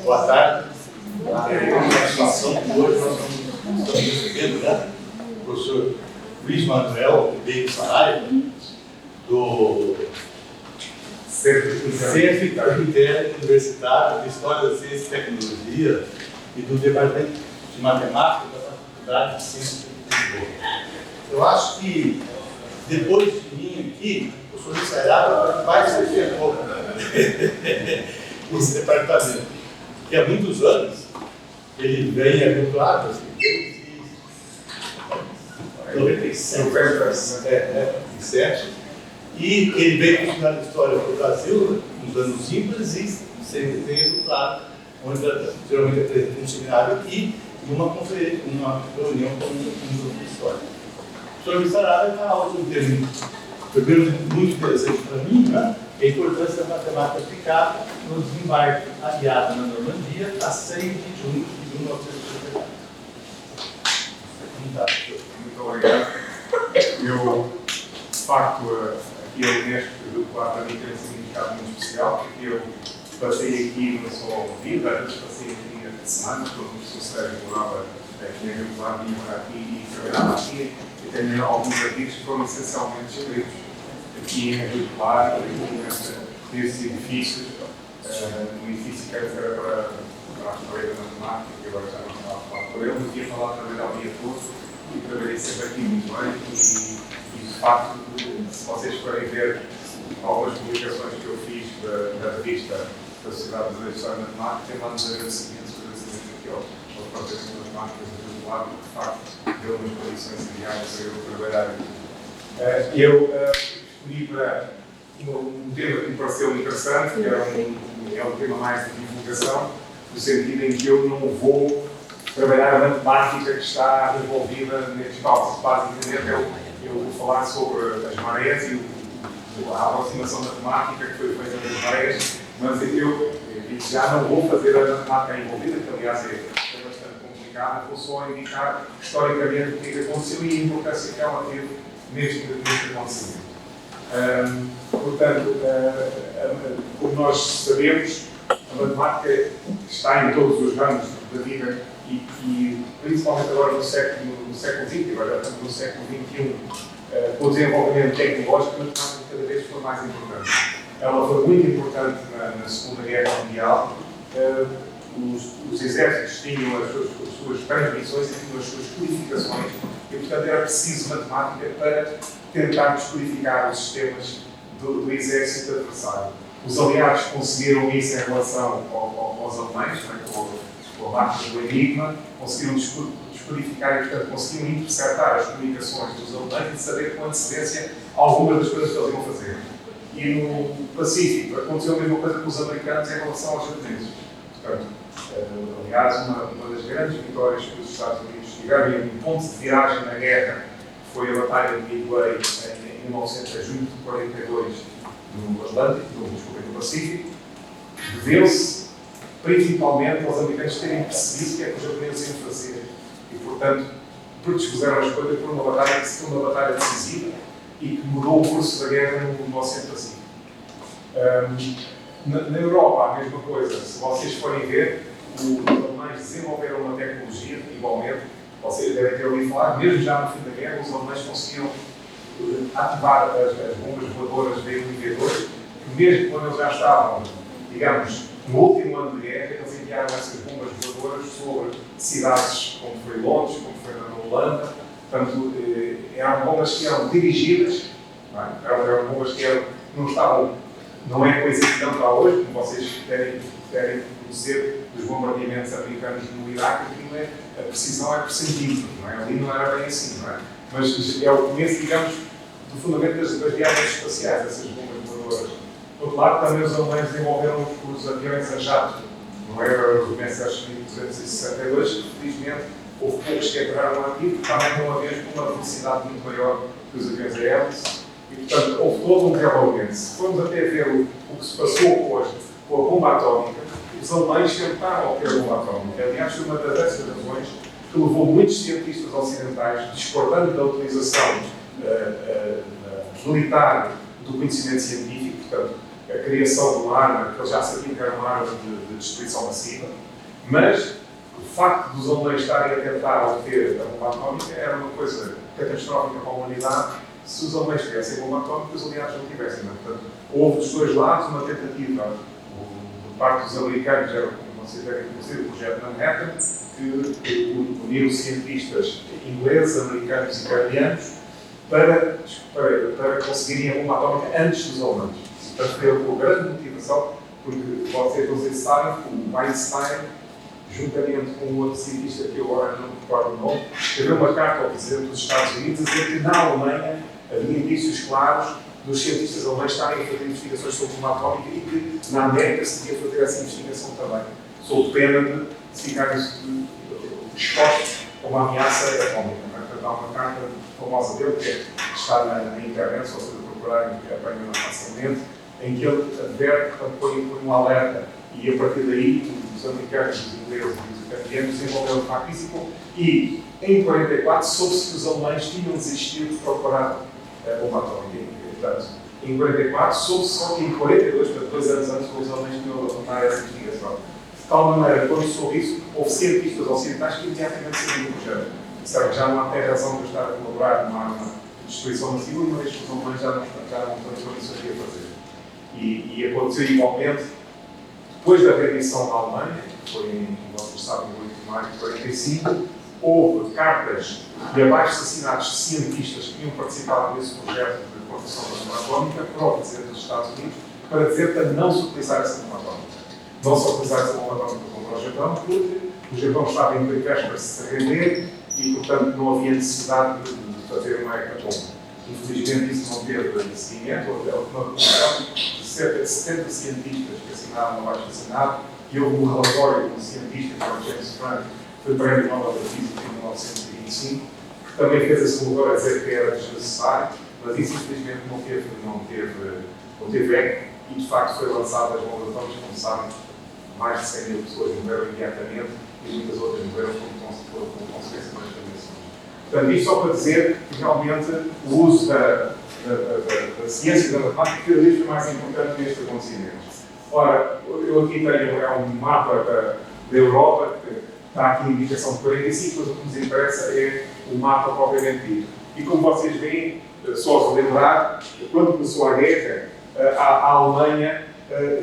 Boa tarde. A situação que hoje nós estamos recebendo, né? O professor Luiz Manuel Ribeiro Saraiva, do Centro Universitário de História da Ciência e Tecnologia e do Departamento de Matemática da Faculdade de Ciências de Lisboa. Eu acho que, depois de mim aqui, o professor Luiz Saraiva vai ser chefão nesse departamento, que há muitos anos ele vem habituado, assim, desde 97, e ele veio estudar História para o Brasil nos anos ímpares e sempre tem habituado, onde geralmente apresenta um seminário aqui e uma conferência, uma reunião com um grupo de História. O professor Luiz Saraiva está algo primeiro muito interessante para mim, né? A importância da matemática aplicada no desembarque aliado na Normandia a 6 de junho de 1984. Muito obrigado. Eu, de facto, aqui a Unesco, para mim, tem um significado muito especial, porque eu passei aqui não só uma vida, às vezes passei aqui a semana, quando o professor Sérgio morava aqui em Rio Claro, vinha para aqui e trabalhava aqui, e tenho alguns artigos que foram essencialmente escritos aqui em Rio Claro, nesses edifícios, no edifício que era para a história da matemática, que agora já não estava a falar por ele, mas ia falar trabalhar o dia todo e trabalhei sempre aqui muito bem e de facto, se vocês forem ver algumas publicações que eu fiz da revista da Sociedade Brasileira de História e Matemática, tem lá nos agradecimentos aqui aos professores de matemáticas do Rio Claro, que de facto deu umas condições ideais para eu trabalhar aqui. Eu escolhi para um tema que me pareceu interessante, que é um tema mais de divulgação, no sentido em que eu não vou trabalhar a matemática que está envolvida nestes cálculos. Basicamente, eu vou falar sobre as marés e a aproximação matemática que foi feita das marés, mas eu já não vou fazer a matemática envolvida, que aliás é bastante complicada, vou só indicar historicamente o que aconteceu e a importância que ela teve neste acontecimento. Portanto, como nós sabemos, a matemática está em todos os ramos da vida e principalmente agora no século XX, agora já estamos no século XXI, com o desenvolvimento tecnológico, a matemática cada vez foi mais importante. Ela foi muito importante na Segunda Guerra Mundial. Os exércitos tinham as suas transmissões e tinham as suas codificações e, portanto, era preciso matemática para tentar descodificar os sistemas do exército adversário. Os aliados conseguiram isso em relação aos alemães, com a máquina do Enigma, conseguiram descodificar e, portanto, conseguiram interceptar as comunicações dos alemães e saber com antecedência algumas das coisas que eles iam fazer. E no Pacífico aconteceu a mesma coisa com os americanos em relação aos japoneses. Portanto, aliás, uma das grandes vitórias que os Estados Unidos tiveram e um ponto de viragem na guerra foi a Batalha de Midway em 1942 no Atlântico, no Pacífico. Deveu-se principalmente aos americanos terem percebido o que é que os japoneses iam fazer e, portanto, predispuseram as coisas por uma batalha que se foi uma batalha decisiva e que mudou o curso da guerra no Oceano Pacífico. Na Europa, a mesma coisa. Se vocês forem ver, os alemães desenvolveram uma tecnologia, igualmente, vocês devem ter ouvido falar, mesmo já no fim da guerra, os alemães conseguiram ativar as bombas voadoras V1 e V2, que mesmo quando eles já estavam, digamos, no último ano de guerra, eles enviaram essas bombas voadoras sobre cidades como foi Londres, como foi na Holanda. Portanto, eram bombas que eram dirigidas, eram bombas que não estavam, não é coisa que não está hoje, como vocês devem conhecer dos bombardeamentos americanos no Iraque, a precisão é por centímetro, não é? Ali não era bem assim, não é? Mas é o começo, digamos, do fundamento das viagens espaciais, essas bombas voadoras. Por outro lado, também os alemães desenvolveram os aviões a jato, não era o Messerschmitt 262, que felizmente houve poucos que aterraram aqui, porque também não aviões com uma velocidade muito maior que os aviões aéreos, e portanto houve todo um desenvolvimento. Se formos até ver o que se passou hoje com a bomba atómica, os alemães tentaram obter a bomba atómica. Aliás, foi uma das razões que levou muitos cientistas ocidentais, discordando da utilização militar do conhecimento científico, portanto, a criação de uma arma, que eles já sabiam que era uma arma de destruição massiva, mas o facto dos alemães estarem a tentar obter a bomba atómica era uma coisa catastrófica para a humanidade. Se os alemães tivessem a bomba atómica, os aliados não tivessem. Portanto, houve dos dois lados uma tentativa, por parte dos americanos, era como vocês devem conhecer, o projeto Manhattan, que uniu cientistas ingleses, americanos e canadianos para conseguirem a bomba atómica antes dos alemães. Portanto, foi uma grande motivação, porque vocês não sei se sabem, o Einstein, juntamente com um outro cientista que eu agora não me recordo o nome, escreveu uma carta ao Presidente dos Estados Unidos a dizer que na Alemanha havia indícios claros dos cientistas alemães estarem a fazer investigações sobre bomba atómica e que na América se devia fazer essa investigação também, sob pena de ficarem expostos a uma ameaça atómica. Portanto, há uma carta famosa dele, que está na internet, só se procurarem, que apanham facilmente, em que ele adverte, portanto, põe um alerta, e a partir daí os americanos, os ingleses e os canadianos desenvolveram de facto isso, e em 1944 soube-se que os alemães tinham desistido de procurar a bomba atómica. Portanto, em 1944 soube-se só que em 1942, portanto 2 anos antes, os alemães tinham abandonado essa investigação. De tal maneira, quando soube isso, houve cientistas ocidentais que imediatamente saíram do projeto. Disseram que já não há até razão de eu estar a colaborar numa arma de destruição massiva, uma vez que os alemães já não estão em condições de a fazer. E aconteceu igualmente, depois da rendição da Alemanha, que foi em, vocês sabem, 8 de maio de 1945, houve cartas de abaixo assassinatos de cientistas que tinham participado nesse projeto de construção da bomba atómica para o Presidente dos Estados Unidos, para dizer para não se utilizar essa bomba atómica. Não se utilizar essa bomba atómica contra o Japão, porque o Japão estava em vésperas para se render e, portanto, não havia necessidade de fazer uma hecatombe. Infelizmente, isso não teve seguimento. Houve uma comissão de cerca de 70 cientistas que assinaram abaixo assinado e houve um relatório de um cientista, que é o James Frank, que foi Prémio Nobel da Física em 1925, que também fez esse relatório a dizer que era desnecessário, mas isso, infelizmente, não teve eco e, de facto, foi lançado as bombas atómicas, como sabem, mais de 100 mil pessoas morreram imediatamente e muitas outras morreram como consequência das radiações. Portanto, isto só para dizer que realmente o uso da ciência e da matemática cada vez foi mais importante neste acontecimento. Ora, eu aqui tenho um mapa da Europa, que está aqui em indicação de 45, mas o que nos interessa é o mapa propriamente dito. E como vocês veem, só se lembrar, quando começou a guerra, a Alemanha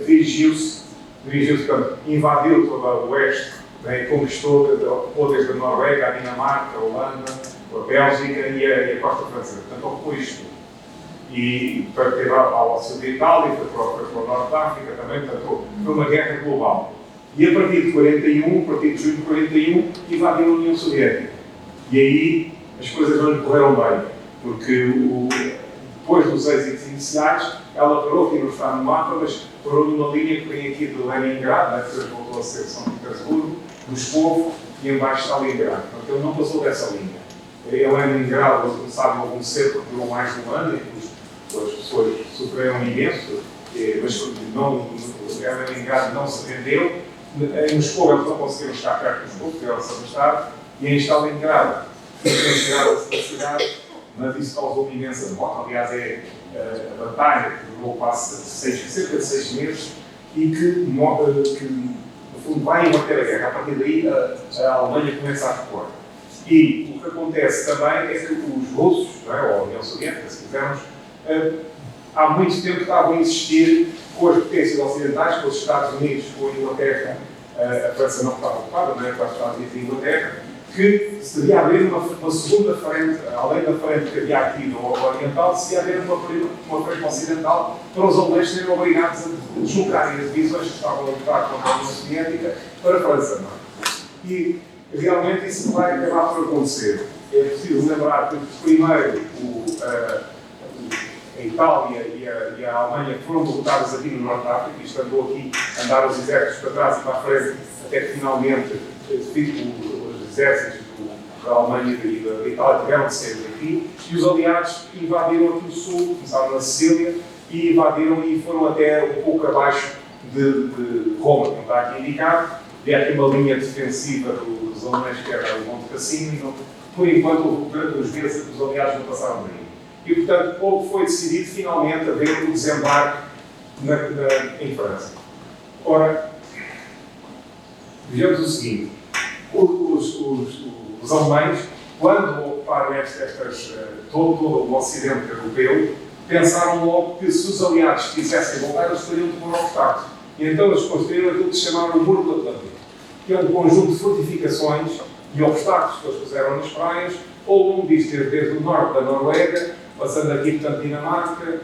dirigiu-se, invadiu todo o oeste, né, conquistou, ocupou desde a Noruega, a Dinamarca, a Holanda, a Bélgica e a costa francesa. Portanto, ocupou isto tudo. E teve ao ocidental e foi para o norte da África também, portanto, foi uma guerra global. E a partir de 41, a partir de junho de 41, invadiu a União Soviética. E aí as coisas não lhe correram bem, porque depois dos êxitos iniciais, ela parou, que não está no mapa, mas parou numa linha que vem aqui de Leningrado, que depois voltou a ser São Petersburgo, Moscou, e embaixo está Leningrado. Portanto, ele não passou dessa linha. Em Leningrado, como sabem, houve um cerco que durou mais de um ano, e as pessoas sofreram imenso, mas Leningrado não se rendeu. Em Moscou, eles não conseguiram estar perto de Moscou, porque eles se afastaram, e em Stalingrado, tinham chegado a cidade, mas isso causou uma imensa derrota. Aliás, é a batalha que durou quase cerca de 6 meses e que, no fundo, vai inverter a guerra. A partir daí, a Alemanha começa a recuar. E o que acontece também é que os russos, não é, ou a União Soviética, se quisermos, há muito tempo estavam a insistir com as potências ocidentais, com os Estados Unidos, com a Inglaterra, a França não estava ocupada, não é, para os Estados Unidos e a Inglaterra, que se devia abrir uma segunda frente, além da frente que havia aqui no Oriental, se devia haver uma frente ocidental para os alemães serem obrigados a deslocarem as divisões que estavam a lutar contra a União Soviética para a França. Não é? E realmente isso vai acabar por acontecer. É preciso lembrar que primeiro a Itália e a Alemanha foram derrotados aqui no Norte da África, isto andou aqui a andar os exércitos para trás e para a frente, até que finalmente os exércitos da Alemanha e da Itália tiveram de sair daqui, e os aliados invadiram aqui o sul, começaram na Sicília, e invadiram e foram até um pouco abaixo de Roma, como está aqui indicado. E há aqui uma linha defensiva dos alemães, que era o Monte Cassino, por enquanto os vezes os aliados não passaram daí. E, portanto, pouco foi decidido finalmente haver o desembarque em França. Ora, vejamos o seguinte, os alemães, quando ocuparam todo o Ocidente europeu, pensaram logo que se os aliados quisessem voltar, eles teriam de pôr obstáculos. E então eles construíram aquilo que se chamaram o Muro do Atlântico, que é um conjunto de fortificações e obstáculos que eles puseram nas praias, ao longo disto, desde o norte da Noruega, passando aqui, portanto, Dinamarca,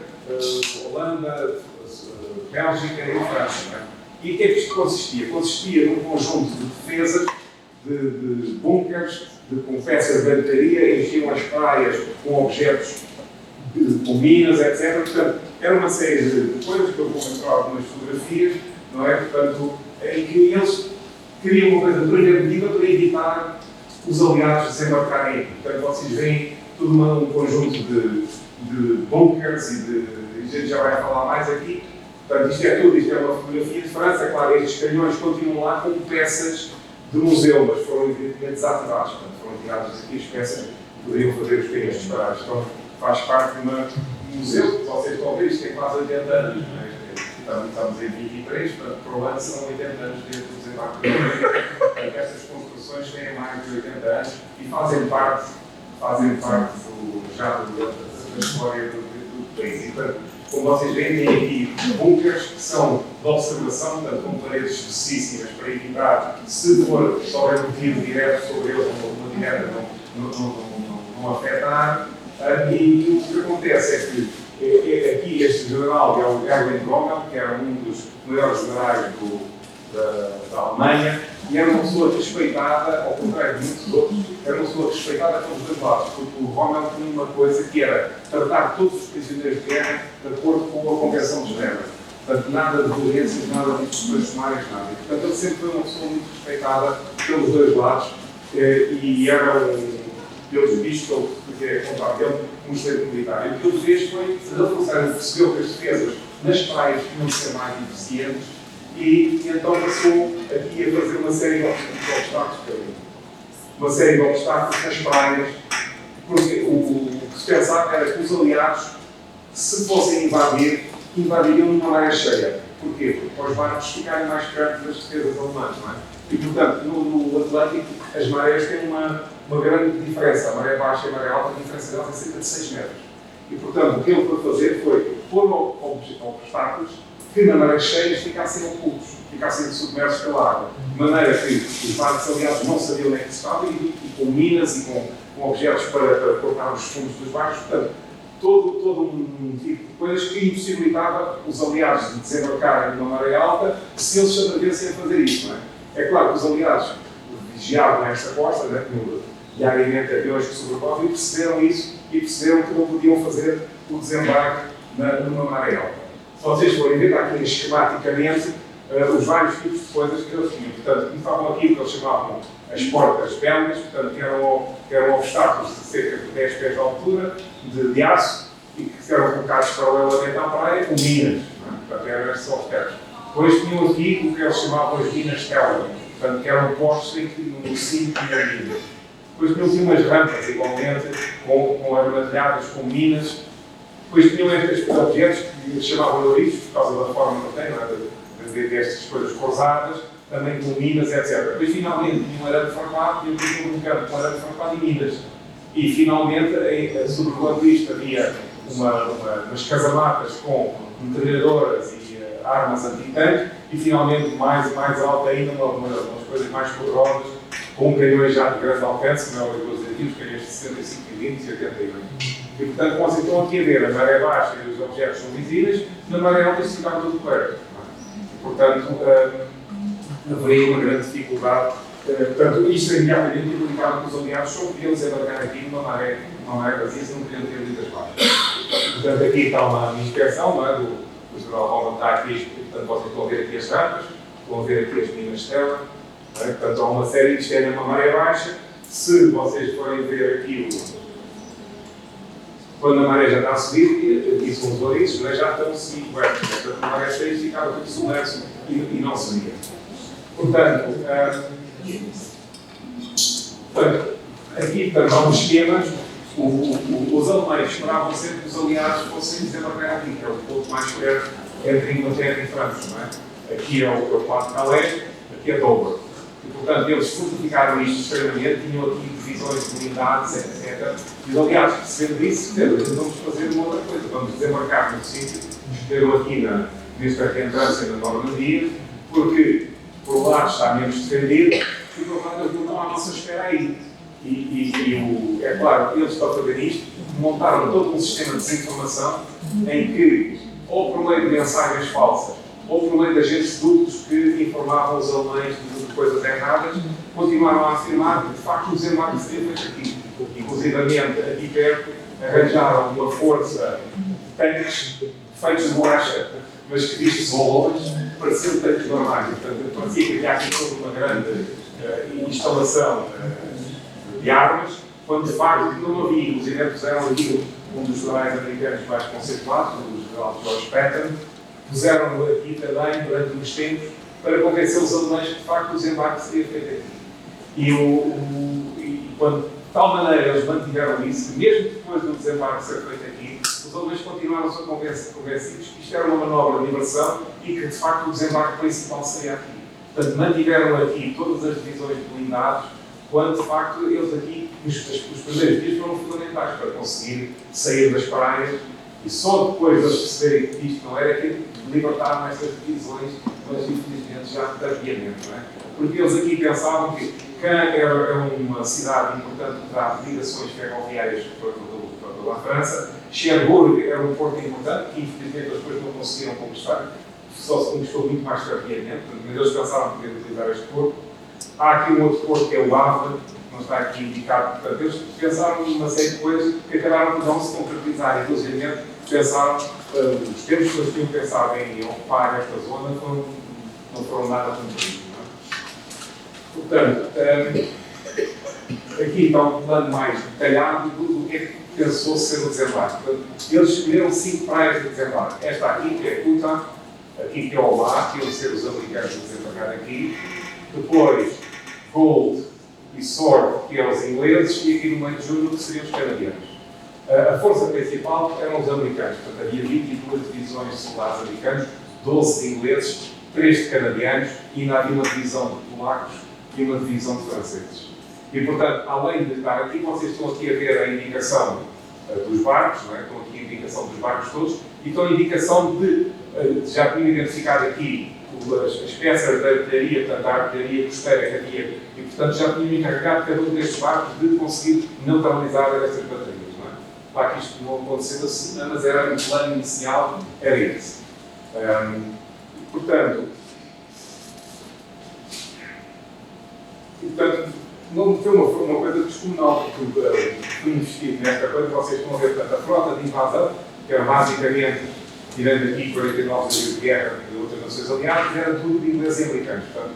Holanda, Bélgica e França. Não é? E o que é que isto consistia? Consistia num conjunto de defesas, de bunkers, com peças de artilharia, enchiam as praias com objetos, com minas, etc. Portanto, era uma série de coisas que eu vou mostrar algumas fotografias, não é? Portanto, em que eles queriam uma coisa preventiva para evitar os aliados desembarcarem aqui. Portanto, vocês veem todo um conjunto de bunkers e a gente já vai falar mais aqui. Portanto, isto é uma fotografia de França. Claro, estes canhões continuam lá com peças de museu, mas foram evidentemente desativados. Portanto, foram tiradas aqui as peças que poderiam fazer os canhões disparados. Então, faz parte de um museu que vocês estão a ver, isto tem quase 80 anos. Não é? Estamos em 23, portanto, para o ano serão 80 anos desde o desembarque da Noruega. Estas construções têm mais de 80 anos e fazem parte da história do país. E, portanto, como vocês veem, tem aqui bunkers que são de observação, portanto, com paredes específicas para evitar, se houver um tiro direto sobre eles, uma direta não afetar. E o que acontece é que aqui este general, que é o Erwin Rommel, que era um dos maiores generais da Alemanha, e era uma pessoa respeitada, ao contrário de muitos outros, era uma pessoa respeitada pelos dois lados, porque o Rommel tinha uma coisa que era tratar todos os prisioneiros de guerra de acordo com a Convenção de Genebra. Portanto, nada de violências, nada de discussões sumárias, nada. E, portanto, ele sempre foi uma pessoa muito respeitada pelos dois lados e era pelos vistos, que é contar dele, um excelente militar. E o que ele fez foi reforçar, ele percebeu que as defesas nas praias tinham de ser mais eficientes e então passou aqui a fazer uma série de obstáculos, uma série de obstáculos nas praias, porque o que se pensava era que os aliados, se fossem invadir, invadiriam numa maré cheia. Porquê? Porque para os barcos ficarem mais perto das defesas alemãs, não é? E, portanto, no Atlântico, as marés têm uma grande diferença. A maré baixa e a maré alta, a diferença delas é cerca de 6 metros. E, portanto, o que ele foi fazer foi pôr obstáculos que, na maré cheias, ficassem ocultos, ficassem submersos pela água. De maneira que os barcos aliados não sabiam onde é que estavam e com minas e com objetos para cortar os fundos dos barcos. Portanto, todo um tipo de coisas que impossibilitava os aliados de desembarcarem numa maré alta se eles se atrevessem a fazer isso, não é? É claro que os aliados vigiavam esta costa, né, diariamente aviões que sobrevoam, e perceberam isso e perceberam que não podiam fazer o desembarque numa maré alta. Se vocês forem ver, está aqui esquematicamente os vários tipos de coisas que eles tinham. Portanto, estavam aqui o que eles chamavam as portas belgas, portanto, que eram obstáculos de cerca de 10 pés de altura, de aço, e que eram colocados paralelamente à praia com minas. Não é? Portanto, eram estes obstáculos. Depois tinham aqui o que eles chamavam as minas Teller, portanto, que eram postos em que no cimo tinha minas. Depois tinham aqui umas rampas, igualmente, com armadilhadas, com minas. Depois tinham estes objetos que se chamavam ouriços, por causa da forma que tem, não é? Destas coisas cruzadas, também com minas, etc. Depois, finalmente, tinha um arame farpado, e aqui um bocado com arame farpado e minas. E, finalmente, sobrevoando isto, havia umas casamatas com metralhadoras e armas antitanque, e, finalmente, mais alta ainda, umas coisas mais poderosas, com canhões já de grande alcance, como é o que eu estou a dizer aqui, os canhões de 65 mm e 88. E, portanto, vocês estão aqui a ver a maré baixa e os objetos são visíveis, na maré alta isso ficava tudo coberto. Portanto, haveria uma grande dificuldade. Portanto, isto imediatamente implicava que os aliados só podiam desembarcar aqui numa maré vazia, se não podiam ter muitas baixas. Portanto, aqui está uma inspeção, não é? O general Rommel está aqui, portanto, vocês estão a ver aqui as rampas, estão a ver aqui as minas Teller. Portanto, há uma série de estende numa maré baixa. Se vocês forem ver aqui quando a maré já está a subir, aqui são os ouriços, mas já estão semi-cobertos. Portanto, a maré cheia ficava tudo submerso e não se via. Portanto, aqui há um esquema. Os alemães esperavam sempre que os aliados fossem desembarcar aqui, que é o ponto mais perto entre Inglaterra e França, não é? Aqui é o Porto Calais, aqui é Dover. E, portanto, eles fortificaram isto extremamente, tinham aqui divisões de unidades, etc. E, aliás, percebendo isso, vamos fazer uma outra coisa, vamos desembarcar no sítio, escolheram aqui nesta reentrância na Normandia, porque por lá está menos defendido, e por lá eles não estão à nossa espera aí. É claro, eles para fazer isto, montaram todo um sistema de desinformação em que, ou por meio de mensagens falsas, ou por meio de agentes duplos que informavam os alemães de coisas erradas, continuaram a afirmar que, de facto, o desembarque seria feito aqui. Inclusive, aqui perto, arranjaram uma força de tanques feitos de borracha, mas que vistos bolões, pareciam tanques normais. Portanto, parecia que havia aqui toda uma grande instalação de armas, quando de facto não havia. Inclusive, puseram aqui um dos generais americanos mais conceituados, o general George Patton, puseram aqui também durante uns tempos para convencer os alemães que de facto o desembarque seria feito aqui. E quando, de tal maneira, eles mantiveram isso, que mesmo depois do desembarque ser feito aqui, os alemães continuaram-se convencidos que isto era uma manobra de libertação e que de facto o desembarque principal seria aqui. Portanto, mantiveram aqui todas as divisões de blindados, quando de facto eles aqui, os primeiros dias foram fundamentais para conseguir sair das praias, e só depois de eles perceberem que isto não era aquilo, libertaram estas divisões, mas infelizmente já tardiamente, não é? Porque eles aqui pensavam que Caen era uma cidade importante que dá ligações ferroviárias para toda a França, Cherbourg era um porto importante, que infelizmente eles depois não conseguiram conquistar, só se conquistou muito mais tardiamente, mas eles pensavam que podiam utilizar este porto. Há aqui um outro porto que é o Havre, que não está aqui indicado, portanto eles pensaram numa série de coisas que acabaram por não se concretizar, inclusive pensaram, os tempos que eles tinham pensado em ocupar esta zona não foram nada cumpridos. Portanto, aqui está um plano mais detalhado do que é que pensou ser o desembarque. Eles escolheram 5 praias de desembarque. Esta aqui, que é Kuta, aqui que é o Mar, que iam ser os americanos a desembarcar aqui. Depois, Gold e Sword, que eram os ingleses, e aqui no meio de julho, que seriam os canadianos. A força principal eram os americanos, portanto havia 22 divisões de soldados americanos, 12 de ingleses, 3 de canadianos e ainda havia uma divisão de polacos e uma divisão de franceses. E portanto, além de estar aqui, vocês estão aqui a ver a indicação dos barcos, não é? Estão aqui a indicação dos barcos todos, e estão a indicação já tinham identificado aqui as peças da artilharia, portanto a artilharia costeira que havia, e portanto já tinham encarregado cada um destes barcos de conseguir neutralizar estas baterias. Claro que isto não aconteceu assim, mas era o plano inicial, era esse. Portanto, não foi uma coisa descomunal, porque fui investido nesta coisa, vocês estão a ver, portanto, a frota de invasão, que era basicamente, tirando aqui 49 navios de guerra de outras nações aliadas, era tudo de ingleses e americanos. Portanto,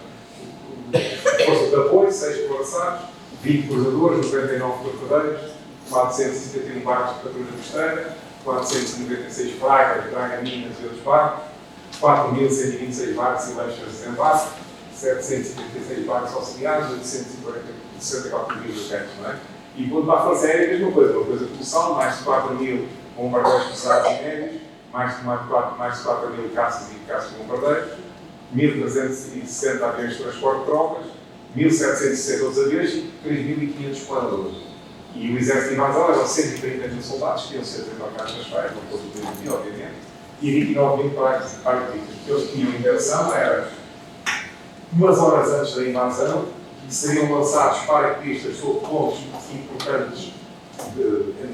forças de apoio, 6 coraçados, 20 cruzadores, 99 torpedeiros, 471 barcos de patrulha costeira, 496 pragas, Braga, Minas e outros barcos, 4.126 barcos e lanchas de desembarque, 776 barcos auxiliares, 864 mil urgentes, não é? E quando para a Força Aérea, a mesma coisa colossal, mais de 4.000 bombardeiros pesados e médios, mais de 4.000 caças e caças bombardeiros, 1.360 aviões de transporte de tropas, 1.762 aviões e 3.500 planadores. E o exército de invasão eram 130 mil soldados que iam ser desembarcados nas praias, não fosse o mil, obviamente, e 29 mil paraquedistas. Eles tinham intenção, era umas horas antes da invasão, seriam lançados paraquedistas sobre pontos importantes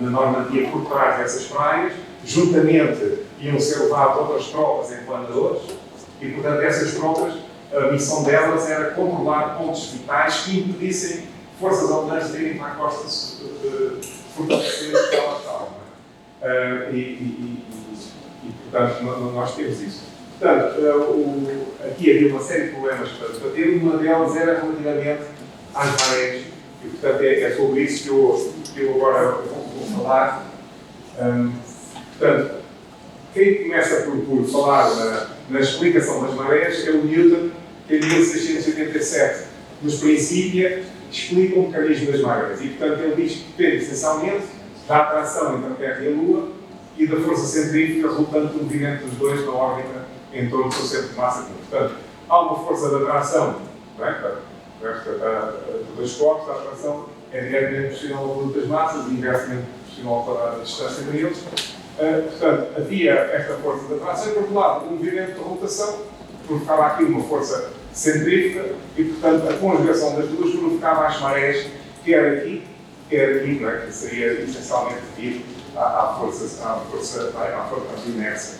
na Normandia por trás dessas praias, juntamente iam ser levadas outras tropas em planadores, e portanto essas tropas, a missão delas era controlar pontos vitais que impedissem forças alemãs de irem para a costa fortalecer o que elas estavam. Portanto, nós temos isso. Portanto, aqui havia uma série de problemas para ter, uma delas era relativamente às marés, e portanto é sobre isso que eu agora vou falar. Portanto, quem começa por falar na explicação das marés é o Newton, que em 1687, nos Princípia, explica o mecanismo das marés. E, portanto, ele diz que depende essencialmente da atração entre a Terra e a Lua e da força centrífuga resultante do movimento dos dois na órbita em torno do seu centro de massa comum. Portanto, há uma força de atração, não é? Dos dois corpos, a atração é diretamente proporcional ao volume das massas e inversamente proporcional para a distância entre eles. Portanto, havia esta força de atração e, por outro lado, o movimento de rotação provocava aqui uma força centrífuga e, portanto, a conjugação das duas provocava as marés, quer aqui, não é? Que seria essencialmente devido à inércia.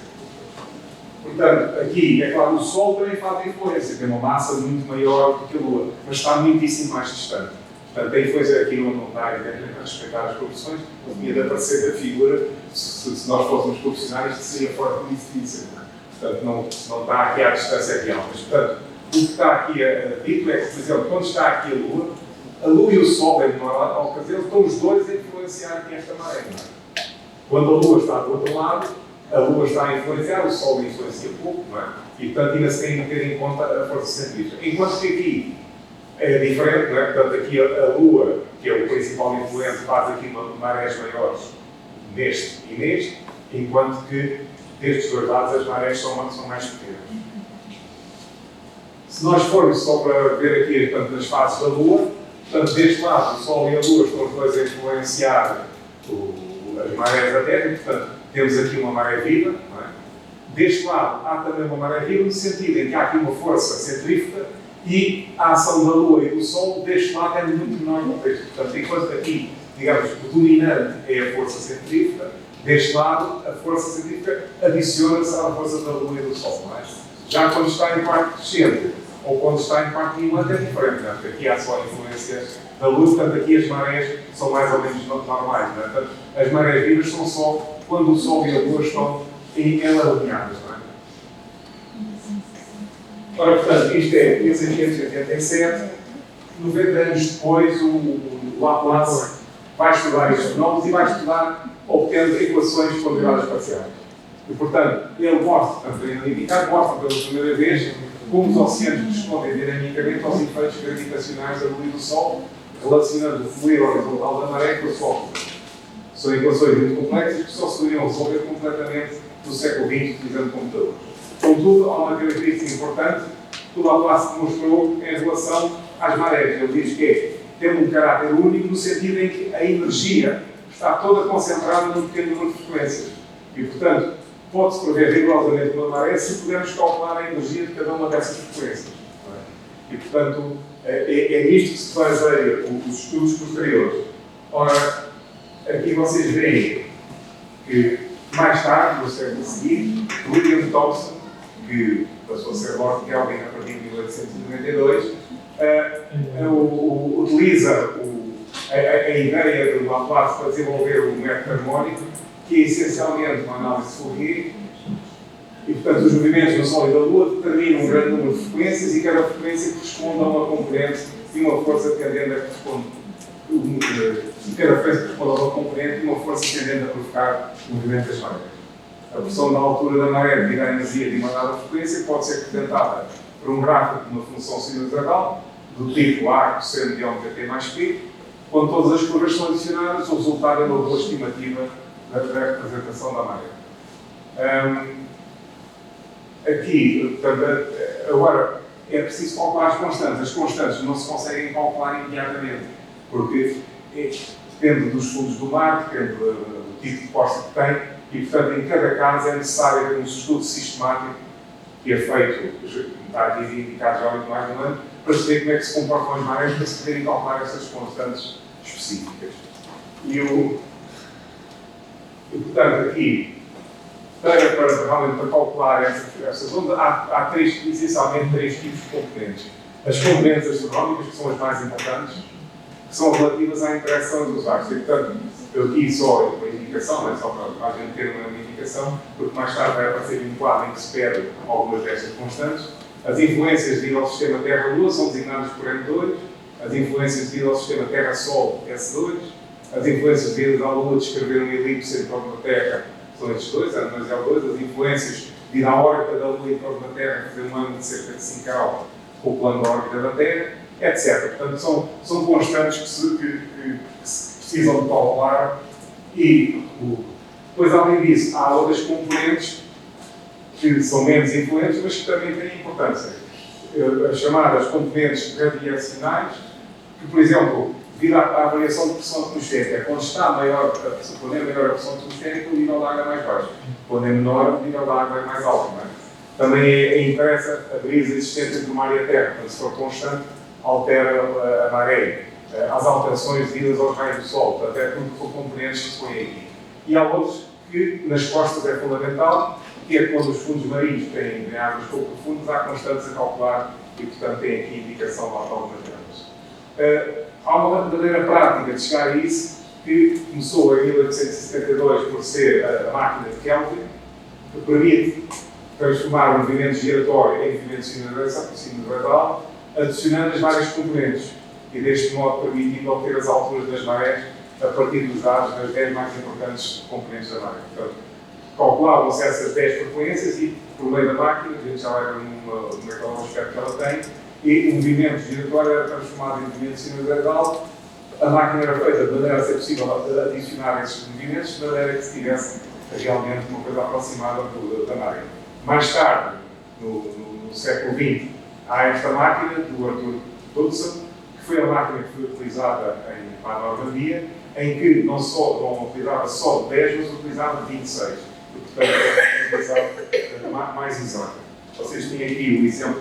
Portanto, aqui, é claro, o Sol também faz influência, tem uma massa muito maior do que a Lua, mas está muitíssimo mais distante. Portanto, a influência aqui não está evidentemente a respeitar as proporções, tinha de aparecer a figura, se nós fôssemos proporcionais, isto seria fortemente difícil. Portanto, não está aqui à distância real. Mas, portanto, o que está aqui dito é que, por exemplo, quando está aqui a Lua e o Sol, em menor ocasião, estão os dois a influenciar aqui esta maré. Quando a Lua está do outro lado, a Lua está a influenciar, o Sol influencia pouco, não é? E, portanto, ainda se tem que ter em conta a força centrífuga. Enquanto que aqui é diferente, não é? Portanto, aqui a Lua, que é o principal influente, faz aqui marés maiores neste e neste, enquanto que destes dois lados as marés são mais pequenas. Se nós formos só para ver aqui, portanto, as fases da Lua, portanto, deste lado o Sol e a Lua estão os dois a influenciar as marés da Terra, e, portanto, temos aqui uma maré viva, não é? Deste lado há também uma maré viva, no sentido em que há aqui uma força centrífuga e a ação da Lua e do Sol deste lado é muito menor no contexto. Portanto, enquanto aqui, digamos, o dominante é a força centrífuga, deste lado a força centrífuga adiciona-se à força da Lua e do Sol, não é? Já quando está em parte crescente ou quando está em parte minguante é diferente, não é? Porque aqui há só influências da Lua, portanto aqui as marés são mais ou menos normais, não é? Portanto, as marés vivas são só quando o Sol e a Lua estão alinhadas, não é? Ora, portanto, isto é 1687, 90 anos depois, o Laplace vai estudar estes fenómenos e vai estudar obtendo equações de probabilidades parciais. E, portanto, ele mostra, mostra pela primeira vez como os oceanos respondem dinamicamente aos efeitos gravitacionais da Lua e do Sol, relacionando o fluido horizontal da maré com a sua altura. São equações muito complexas que só se poderiam resolver completamente no século XX utilizando computadores. Contudo, há uma característica importante que o Laplace demonstrou em relação às marés. Ele diz que tem um caráter único no sentido em que a energia está toda concentrada num pequeno número de frequências. E, portanto, pode-se prever rigorosamente uma maré se pudermos calcular a energia de cada uma dessas frequências. E, portanto, é nisto que se baseia os estudos posteriores. Ora, aqui vocês veem que, mais tarde, no século seguinte, William Thomson, que passou a ser Lord Kelvin a partir de 1892, utiliza a ideia do Laplace para desenvolver o método harmónico, que é essencialmente uma análise de Fourier, e, portanto, os movimentos do Sol e da Lua determinam um grande número de frequências e cada frequência corresponde a uma componente e uma força tendendo a corresponder. Cada frequência corresponde a uma componente e uma força tendendo a provocar o movimento das marés. A pressão da altura da maré devido à energia de uma dada frequência pode ser representada por um gráfico de uma função sinusoidal do tipo A cosseno de ômega t mais p. Quando todas as curvas são adicionadas, o resultado é uma boa estimativa da representação da maré. Aqui, portanto, agora é preciso calcular as constantes. As constantes não se conseguem calcular imediatamente, porque depende dos fundos do mar, depende do tipo de costa que tem, e, portanto, em cada caso é necessário ter um estudo sistemático que é feito, está aqui indicado já há muito mais de um ano, para saber como é que se comportam as marés, para se poderem calcular essas constantes específicas. E, portanto, aqui, para calcular essas ondas, há essencialmente três tipos de componentes. As componentes astronómicas, que são as mais importantes, que são relativas à interação dos astros. E, portanto, eu aqui só uma indicação, não é só para a gente ter uma indicação, porque mais tarde vai aparecer um quadro em que se pede algumas destas constantes. As influências devido ao sistema Terra-Lua são designadas por M2, as influências devido ao sistema Terra-Sol, S2, as influências devido à Lua descrever uma elipse em torno da Terra são estes dois, N2 e L2, as influências devido à órbita da Lua em torno da Terra, fazer um ângulo de cerca de 5 graus com o plano da órbita da Terra, etc. Portanto, são constantes que se precisam de calcular e Depois, além disso, há outras componentes que são menos influentes, mas que também têm importância. As chamadas componentes radiacionais, que, por exemplo, devido à variação de pressão atmosférica, quando está maior, quando é maior a pressão atmosférica, o nível da água é mais baixo. Quando é menor, o nível da água é mais alto. Não é? Também interessa a brisa existente entre o mar e a terra. Quando se for constante, altera a maré. As alterações devidas aos raios do sol. Portanto, é tudo por componentes que se põem aqui. E há outros que nas costas é fundamental, que é quando os fundos marinhos têm águas pouco profundas, há constantes a calcular e, portanto, tem aqui indicação de algumas delas. Há uma maneira prática de chegar a isso, que começou em 1872 por ser a máquina de Kelvin, que permite transformar o movimento giratório em movimento sinusoidal, adicionando as várias componentes, e deste modo permitindo obter as alturas das marés a partir dos dados das 10 mais importantes componentes da maré. Portanto, calculavam-se essas 10 frequências e, por meio da máquina, a gente já vai ver naquele aspecto que ela tem, e o movimento giratório era transformado em movimento sinusoidal. A máquina era feita de maneira a ser possível adicionar esses movimentos, de maneira que se tivesse realmente uma coisa aproximada da maré. Mais tarde, no século XX, há esta máquina do Arthur Dodson, que foi a máquina que foi utilizada na Normandia, em que não utilizava só 10, mas utilizava 26. E, portanto, é utilizava mais exata. Vocês têm aqui o exemplo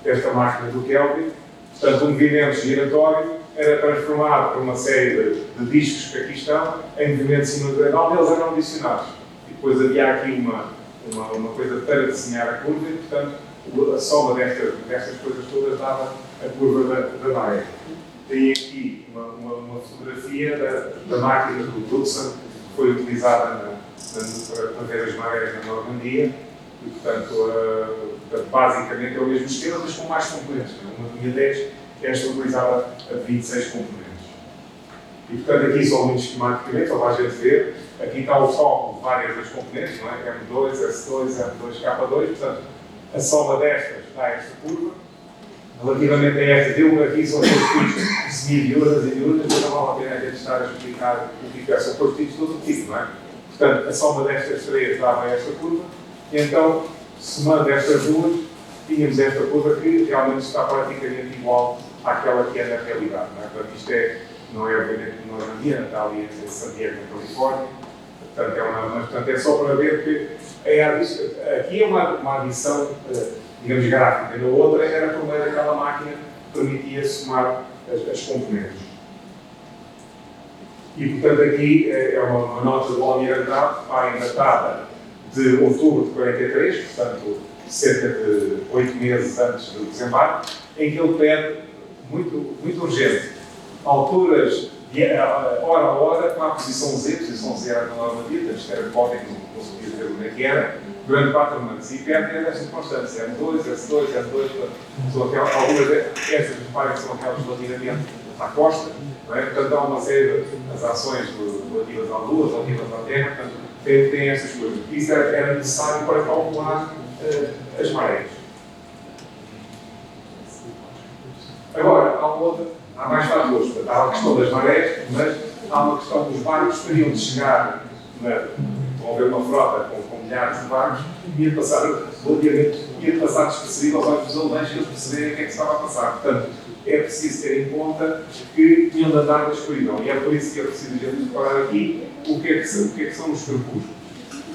desta máquina do Kelvin. Portanto, o movimento giratório era transformado por uma série de discos que aqui estão em movimento sinusoidal, eles eram adicionados. E depois havia aqui uma coisa para desenhar a curva e, portanto, a soma destas coisas todas dava a curva da maré. Tem aqui uma fotografia da máquina do Dodson, que foi utilizada para ver as marés na Normandia, e, portanto, basicamente é o mesmo esquema, mas com mais componentes. Uma tinha 10, esta utilizava a 26 componentes. E, portanto, aqui só muito esquematicamente, só para a gente ver, aqui está o cálculo de várias das componentes, não é? M2, S2, M2, K2, portanto, a soma destas dá esta curva. Relativamente a esta, deu aqui são partidos de semi-diurnas e diurnas, mas não vale a pena a gente estar a explicar o que é, são partidos de todo tipo, não é? Portanto, a soma destas três dava esta curva, e então, somando estas duas, tínhamos esta curva que realmente está praticamente igual àquela que é na realidade, não é? Portanto, isto não é obviamente na Normandia, está ali em San Diego, na Califórnia, portanto, é só para ver que aqui é uma adição, digamos, gráfica, na outra era por meio daquela máquina que permitia somar as componentes. E, portanto, aqui é uma nota do Almirantado, ainda datada de outubro de 43, portanto, cerca de 8 meses antes do desembarque, em que ele pede, muito urgente, alturas, hora a hora, com a posição Z era na Normandia, portanto, era código, não se podia ver onde é que era, durante 4 meses. E pede estas constantes, M2, S2, M2, são algumas destas reparem são aquelas relativamente à costa, não é? Portanto, há uma série de ações relativas à Lua, relativas à Terra, portanto, tem estas coisas. Isso era necessário para calcular as marés. Agora, há mais fatores. Portanto, há a questão das marés, mas há uma questão dos barcos que teriam de chegar, vão ver uma frota com milhares de barcos, ia passar despercebido aos olhos dos alemães e eles perceberem o que é que estava a passar. Portanto, é preciso ter em conta que tinham de andar na escuridão. E é por isso que é preciso a gente reparar aqui o que é que são os crepúsculos.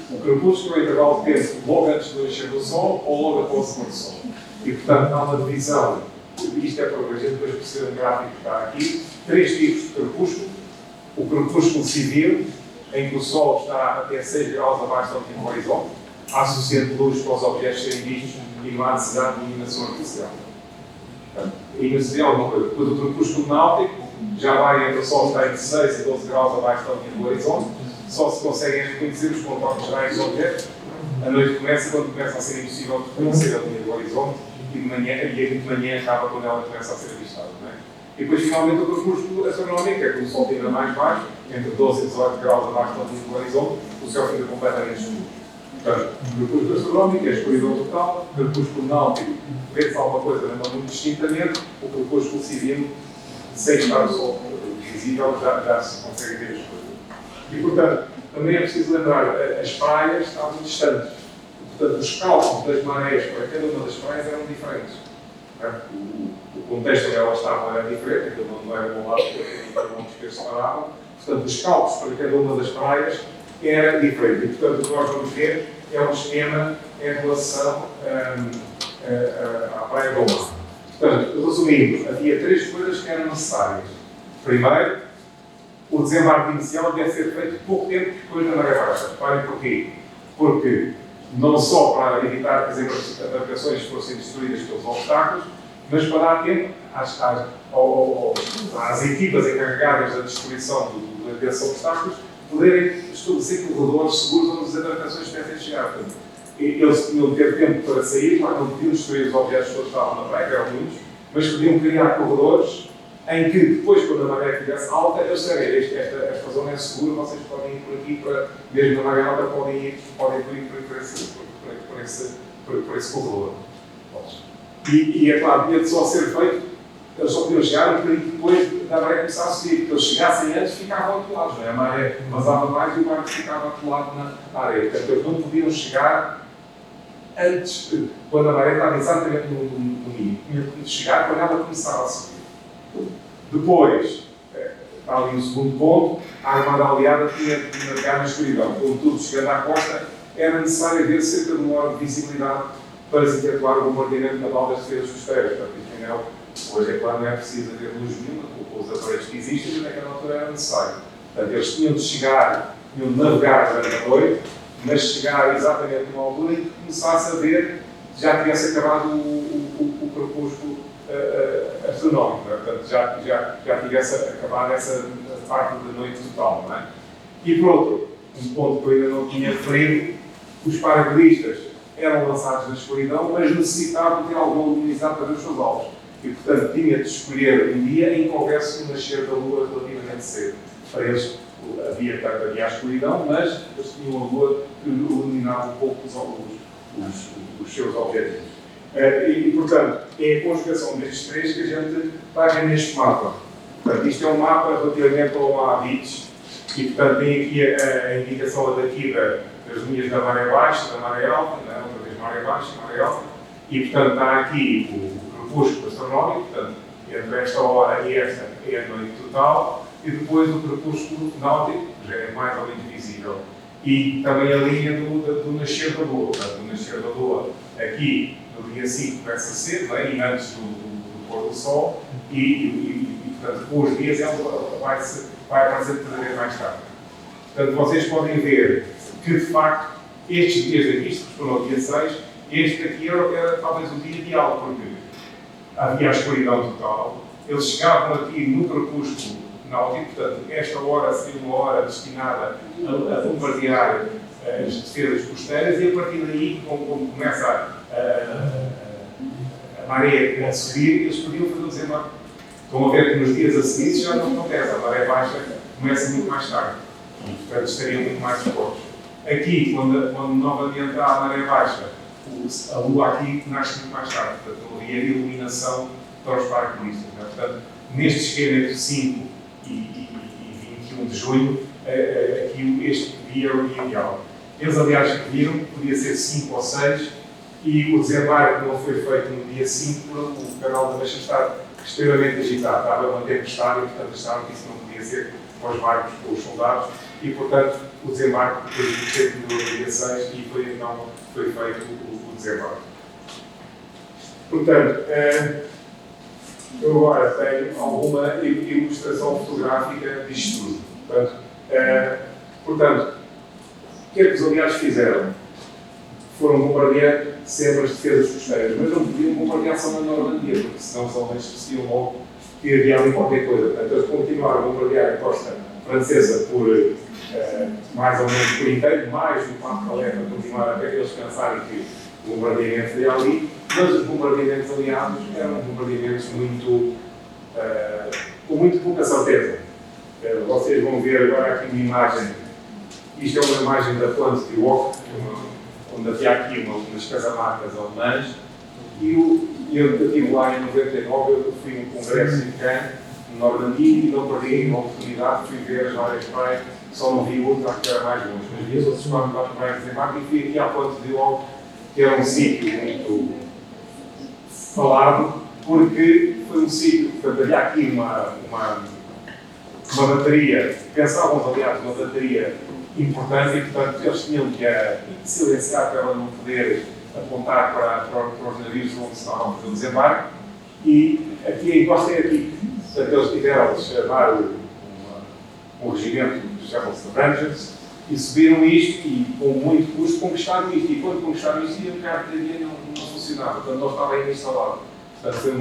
O crepúsculo é o intervalo de tempo logo antes do nascer do Sol ou logo após o pôr do Sol. E, portanto, há uma divisão, isto é para a gente depois perceber um gráfico que está aqui, 3 tipos de crepúsculo. O crepúsculo civil, em que o Sol está até 6 graus abaixo do último horizonte, há suficiente luz para os objetos serem vistos e não há necessidade de iluminação artificial. E isso é alguma coisa. Depois o crepúsculo náutico já vai entre o Sol está entre 6 e 12 graus abaixo da linha do horizonte, só se conseguem reconhecer os contornos gerais dos objetos. A noite começa quando começa a ser impossível reconhecer a linha do horizonte e de manhã acaba quando ela começa a ser avistada. Não é? E depois, finalmente, o crepúsculo astronómico, é quando o Sol ainda mais baixo, entre 12 e 18 graus abaixo da linha do horizonte, o céu fica completamente escuro. Portanto, o crepúsculo astronómico é a escuridão total, o crepúsculo náutico vê-se alguma coisa, mas não muito distintamente, o crepúsculo civil, sem estar o Sol visível, já se consegue ver as coisas. E, portanto, também é preciso lembrar, as praias estavam distantes. Portanto, os cálculos das marés para cada uma das praias eram diferentes. O contexto onde elas estavam era diferente, aquilo não era um lado, era um que se separavam. Portanto, os cálculos para cada uma das praias era diferente. E, portanto, o que nós vamos ver é um esquema em relação à Praia do Mar. Portanto, resumindo, havia 3 coisas que eram necessárias. Primeiro, o desembarque inicial deve ser feito pouco tempo depois da maré baixa. Reparem porquê? Porque não só para evitar que as embarcações fossem destruídas pelos obstáculos, mas para dar tempo às equipas encarregadas da destruição desses obstáculos poderem estabelecer corredores seguros onde as embarcações devem chegar. Portanto, eles tinham de ter tempo para sair, mas não podiam destruir os objetos que estavam na praia, que eram muitos, mas podiam criar corredores em que depois, quando a maré estivesse alta, eles sabem, esta zona é segura, vocês podem ir por aqui, mesmo na maré alta, podem ir por esse corredor. E é claro, tinha de só ser feito, eles só podiam chegar e depois da maré começar a subir, porque eles chegassem antes ficavam atolados, não é? A maré vazava mais e o barco ficava atolado na areia. Portanto, eles não podiam chegar antes, quando a maré estava exatamente no mínimo. Tinha de chegar quando ela começava a subir. Depois, está ali o segundo ponto, a Armada Aliada tinha de navegar na escuridão. Contudo, chegando à costa, era necessário haver cerca de 1 hora de visibilidade para se efetuar o bombardeamento naval das defesas costeiras. Portanto, hoje, é claro, não é preciso haver luz nenhuma, com os aparelhos que existem, mas naquela altura era necessário. Portanto, eles tinham de chegar, tinham de navegar durante a noite, mas chegar exatamente numa altura em que começasse a ver, já tivesse acabado o percurso astronómico, não é? Portanto, já tivesse acabado essa parte da noite total, não é? E por outro, um ponto que eu ainda não tinha referido, os paraquedistas eram lançados na escuridão, mas necessitavam ter alguma luminosidade para ver os seus alvos. E, portanto, tinha de escolher um dia em que houvesse um nascer da lua relativamente cedo. Para eles havia a escuridão, mas eles tinham a lua que iluminava um pouco os seus objetivos. E, portanto, é a conjugação destes 3 que a gente vai ver neste mapa. Portanto, isto é um mapa relativamente ao Omaha Beach, e, portanto, tem aqui a indicação daqui das linhas da maré baixa, da maré alta, né? Outra vez maré baixa, maré alta, e, portanto, está aqui o crepúsculo astronómico, portanto, entre esta hora e esta é a noite total, e depois o crepúsculo náutico, já é mais ou menos visível. E também a linha do nascer da Lua. Portanto, o nascer da Lua aqui no dia 5 começa cedo, né? E antes do pôr do sol, portanto, com os dias ele vai aparecer cada vez mais tarde. Portanto, vocês podem ver que, de facto, estes dias aqui, isto correspondem ao dia 6, este aqui era talvez o dia ideal, porque havia a escuridão total, eles chegavam aqui no crepúsculo náutico, portanto, esta hora seria uma hora destinada a bombardear as defesas costeiras, e a partir daí, quando começa a maré a subir, eles podiam fazer o desembarque. Estão a ver que nos dias a seguir já não acontece, a maré baixa começa muito mais tarde, e, portanto, estariam muito mais fortes. Aqui, quando novamente há a maré baixa, a lua aqui nasce muito mais tarde, portanto, não havia iluminação para os paraquedistas. Portanto, neste esquema entre 5 e 21 de junho, aqui este dia é o dia ideal. Eles, aliás, viram que podia ser 5 ou 6, e o desembarque não foi feito no dia 5, porque o canal da Mancha está extremamente agitado, estava uma tempestade, e, portanto, acharam que isso não podia ser para os barcos, para os soldados, e, portanto, o desembarque depois de ser no dia 6, e foi então foi feito o desembarque. Portanto, eu agora tenho alguma ilustração fotográfica disto tudo. Portanto, o que é que os aliados fizeram? Foram bombardeando sempre as defesas costeiras, mas não podiam bombardear só na Normandia, porque senão os alemães percebiam logo que havia ali qualquer coisa. Portanto, eles continuaram a bombardear a costa francesa por mais ou menos por inteiro, mais do Passo de Calais, para continuar até eles pensarem que o bombardeamento seria ali, mas os bombardeamentos aliados eram bombardeamentos com muito pouca certeza. Vocês vão ver agora aqui uma imagem, isto é uma imagem da Plante de Walk, onde havia aqui umas casamatas alemãs, e eu estive lá em 99, eu fui num congresso em Cannes, no Normandia, e não perdi a oportunidade, fui ver as várias praias, só não vi outro, acho que era mais longe, mas vi os outros quatro lá para o desembarque e fui aqui à Ponte de Logo, que era um sítio muito falado, porque foi um sítio, portanto, havia aqui uma bateria, pensavam aliás uma bateria importante e, portanto, eles tinham que silenciar para ela não poder apontar para os navios onde estavam a fazer o desembarque. E aqui, encostei aqui, portanto, eles tiveram de chamar um regimento que chamam-se Rangers e subiram isto e, com muito custo, conquistaram isto. E quando conquistaram isto, iam cá de dinheiro não funcionava, portanto, não estava ainda instalado. Portanto, foi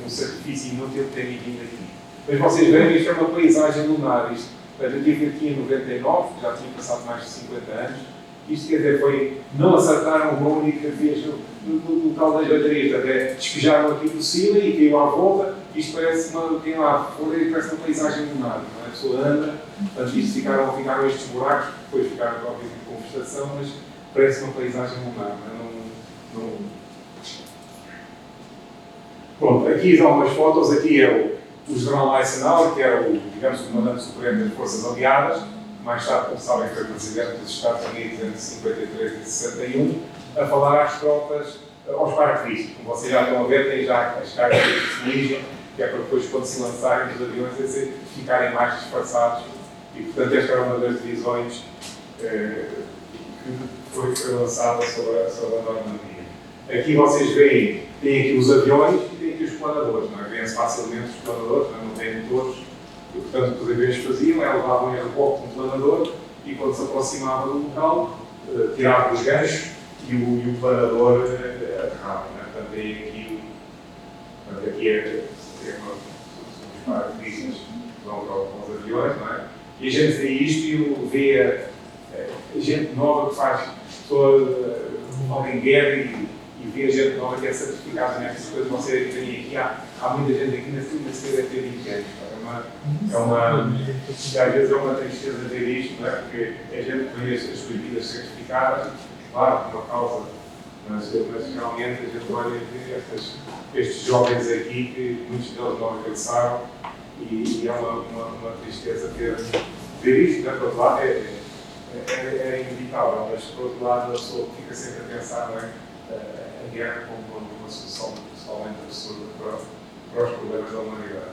um sacrifício inútil terem vindo aqui. Mas vocês veem, isto é uma paisagem lunar. Isto, eu tive aqui em 99, já tinha passado mais de 50 anos. Isto, quer dizer, foi, não acertaram uma única vez no local das baterias, até despejaram aqui por cima e caiu à volta. Isto parece quem lá for, parece uma paisagem lunar, não é? A pessoa anda, portanto, isto ficaram estes buracos, depois ficaram obviamente com vegetação, mas parece uma paisagem lunar, não é? Pronto, aqui dão umas fotos, aqui é o general Eisenhower, que era digamos, o comandante supremo das Forças Aliadas, mais tarde, como sabem, foi presidente dos Estados Unidos entre 53 e 61, a falar às tropas, aos paraquedistas. Como vocês já estão a ver, tem já as cargas de fuligem, que é para depois, quando se lançarem os aviões, ficarem mais disfarçados. E, portanto, esta era uma das divisões que foi lançada sobre a Normandia. Aqui vocês veem, tem aqui os aviões e tem aqui os planadores. Não é? Vêem-se facilmente os planadores, não têm motores. E, portanto, o que os aviões faziam é levavam em reboque um planador e, quando se aproximava do local, tiravam os ganchos e o planador aterrava. Portanto, tem aqui, os paraquedistas que vão para os aviões, não é? E a gente vê isto e vê a gente nova que faz alguém guerra e vê a gente nova que é certificada nestas coisas. Você tem aqui, há muita gente aqui na segunda deve ter 20 anos. E às vezes é uma tristeza ver isto, não é? Porque a gente vê as bebidas certificadas, claro, por uma causa, mas realmente a gente olha e vê estes jovens aqui, que muitos deles não regressaram, e é uma tristeza ver isto, né? Por outro lado, é inevitável, mas por outro lado, a pessoa fica sempre a pensar, não é? A guerra como uma solução totalmente absurda para os problemas da humanidade.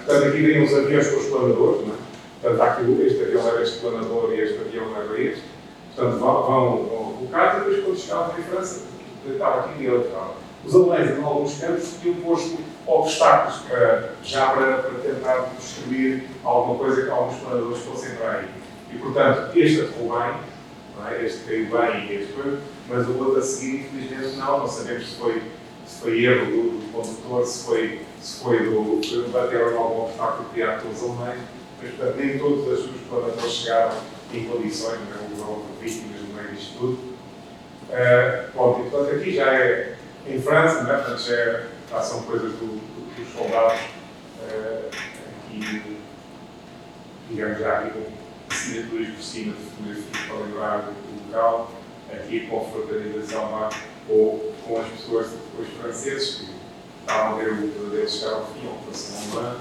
Portanto, aqui vêm os aviões com os planadores, não é? Portanto, há aqui este avião leva este planador e este avião leva este. Portanto, vão colocar e depois, quando chegavam em França, estava aqui neutral. Os alemães, em alguns campos, tinham posto obstáculos para tentar destruir alguma coisa que alguns planadores fossem para aí. E, portanto, este aterrou bem, não é? Este caiu bem e este foi, mas o outro a seguir, infelizmente, não sabemos se foi erro do condutor, se foi do bateram em algum obstáculo criado pelos alemães, mas, portanto, nem todos os planadores chegaram em condições, não houve vítimas no meio disto tudo. Bom, e, portanto, aqui já é em França, não é? Portanto, já são coisas dos soldados, aqui, digamos, já aqui com assinaturas por cima de fotografias para lembrar do local, aqui com a fraternização lá, com as pessoas, os franceses, que estavam a ver o verdadeiro chegar ao fim, a ocupação alemã.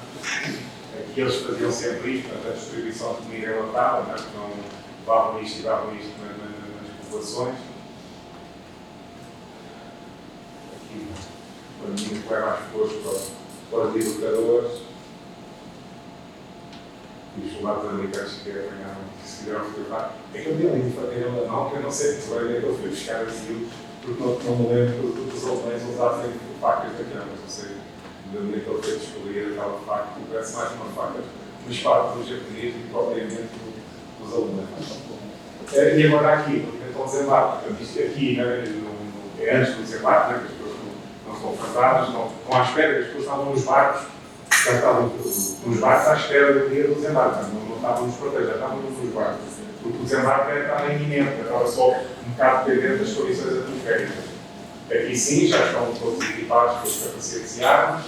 Aqui eles faziam sempre isto, portanto, a distribuição de comida enlatada, não levavam isto nas populações. Aqui, o menino que leva as flores para os libertadores. E os soldados americanos que quiseram fotografar. É que eu vi ali de fazer alemão, que eu não sei se vai ver que eu fui buscar assim, porque não me lembro dos alemães usassem facas daquela, não sei, de onde é que ele foi descobrir aquela faca, que parece mais uma faca dos fatos dos japoneses e propriamente dos alemães. E agora aqui, então desembarque, portanto, isto aqui é antes do desembarque, que as pessoas não estão fardadas, estão à espera, que as pessoas estavam nos barcos, já estavam nos barcos à espera do dia do desembarque, não estavam nos quartéis, já estavam nos barcos, porque o desembarque estava iminente, estava só um bocado dependente das condições atmosféricas. Aqui sim, já estão todos equipados com os capacetes de armas,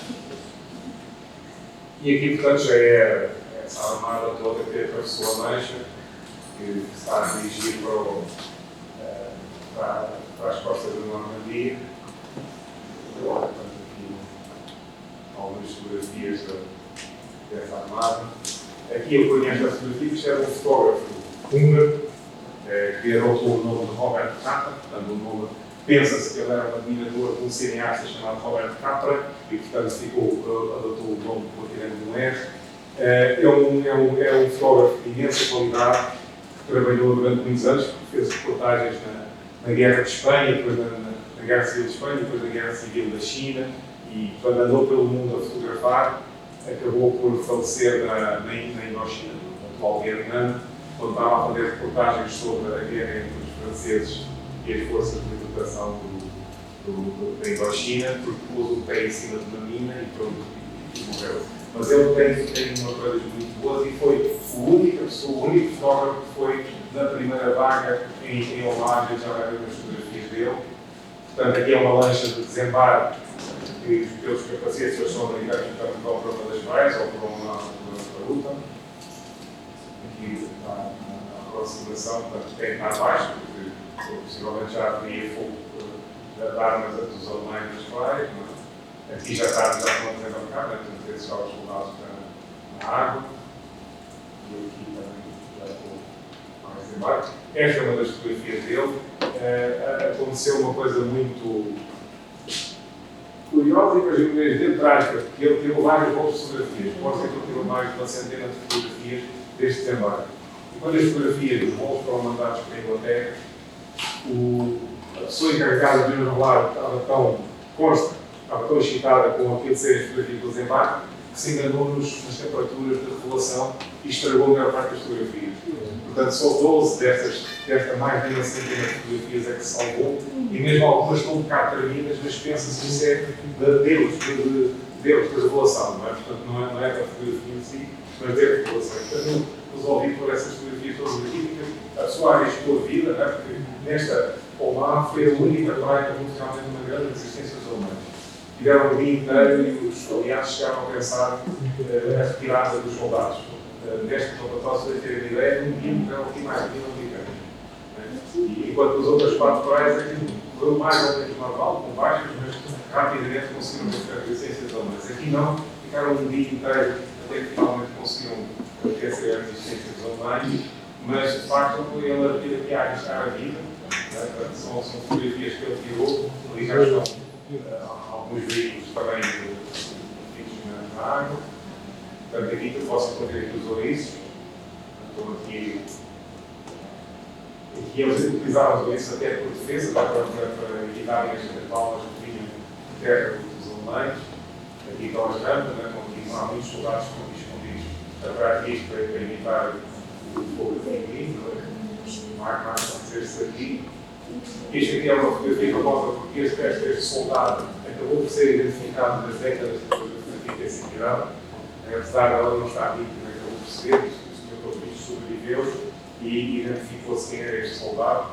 e aqui, portanto, já é essa armada toda que atravessou a Mancha, que se está a dirigir para as costas da Normandia. Portanto, aqui algumas fotografias dessa armada. Aqui aqui eu conheço esta fotografia, isto era um fotógrafo húngaro, que adotou o nome de Robert Capa, portanto o nome, pensa-se que ele era um admirador de um cineasta chamado Robert Capa, e portanto adotou o nome por tirando de um R. É um fotógrafo de imensa qualidade, que trabalhou durante muitos anos, fez reportagens na Guerra de Espanha, depois na Guerra Civil de Espanha, depois na Guerra Civil da China, e portanto andou pelo mundo a fotografar, acabou por falecer na Indochina, no atual Vietnã, quando estava a fazer reportagens sobre a guerra entre os franceses e as forças de libertação da Indochina, porque pôs o pé em cima de uma mina e pronto, e morreu. Mas ele tem uma coisas muito boas e foi o único fotógrafo que foi na primeira vaga em homenagem, já vai ver as fotografias dele. Portanto, aqui é uma lancha de desembarque que, pelos capacetes, eles são americanos, portanto, vão para uma das praias ou para uma luta. Aqui está a aproximação, portanto, tem que estar abaixo, porque possivelmente já haveria fogo de armas dos alemães nas praias. Aqui já estão a desembarcar, portanto, esses são os soldados na água. E aqui também já estou mais desembarque. Esta é uma das fotografias dele. Aconteceu uma coisa muito curiosa e para mesmo trágica, porque ele tirou várias boas fotografias. Pode ser que ele tirou mais de uma centena de fotografias deste desembarque. E quando as fotografias dos voos foram mandados para a Inglaterra, a pessoa encarregada de nos revelar estava tão excitada com aquilo de ser as fotografias do desembarque, que se enganou nas temperaturas de revelação e estragou a maior parte das fotografias. Portanto, só 12 desta mais de uma centena de fotografias é que se salvou, e mesmo algumas estão um bocado terminas, mas pensa-se que isso é de Deus, de revelação, não é? Portanto, não é da fotografia em si, mas de revelação. Portanto, resolvi por essas fotografias todas aqui, porque a sua área expôs a vida, não é? Porque nesta Omar foi a única praia que realmente uma grande resistência dos alemães. Tiveram o dia inteiro e os aliados chegaram a pensar a retirada dos soldados. Neste relatório, para ter a ideia, um dia morreu aqui mais de 1.000 americanos. E enquanto as outras 4 praias aqui correu mais ou menos normal, com baixas, mas rapidamente conseguiram ter a resistência dos alemães. Aqui não, ficaram um dia inteiro até que finalmente conseguiram aquecer a resistência dos alemães, mas de facto ele aqui a arriscar a vida. São fotografias que ele tirou, ali já estão alguns veículos também feitos na água. Portanto, aqui eu posso encontrar aqui os ouriços. Estou aqui. Aqui eles utilizavam os ouriços até por defesa, para evitarem as balas que vinham de terra dos alemães. Aqui estão as rampas, né, onde há muitos soldados escondidos atrás disto para evitar o fogo inimigo. Não há mais a fazer-se aqui. Isto aqui é uma fotografia famosa porque este soldado acabou por ser identificado nas décadas depois da fotografia ter sido tirada. Apesar dela não estar aqui, acabou por ser, o Sr. Doutor sobreviveu e identificou-se quem era este soldado.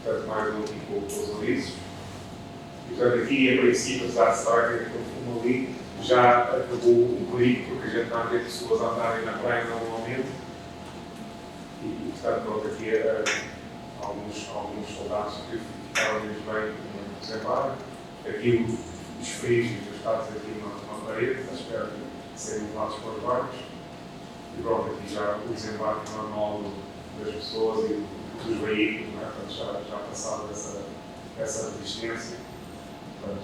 Portanto, mais um aqui com os ouriços. E portanto, aqui, a princípio, apesar de estar aquele fumo ali, já acabou o perigo, porque a gente está a ver pessoas a andarem na praia normalmente. E portanto, pronto, aqui alguns soldados que ficaram mesmo bem no desembarque. Aqui os frígios estados aqui numa parede, à espera de serem levados para os barcos. E pronto, aqui já o desembarque normal das pessoas e dos veículos, não é? Portanto, já passaram essa resistência. Portanto,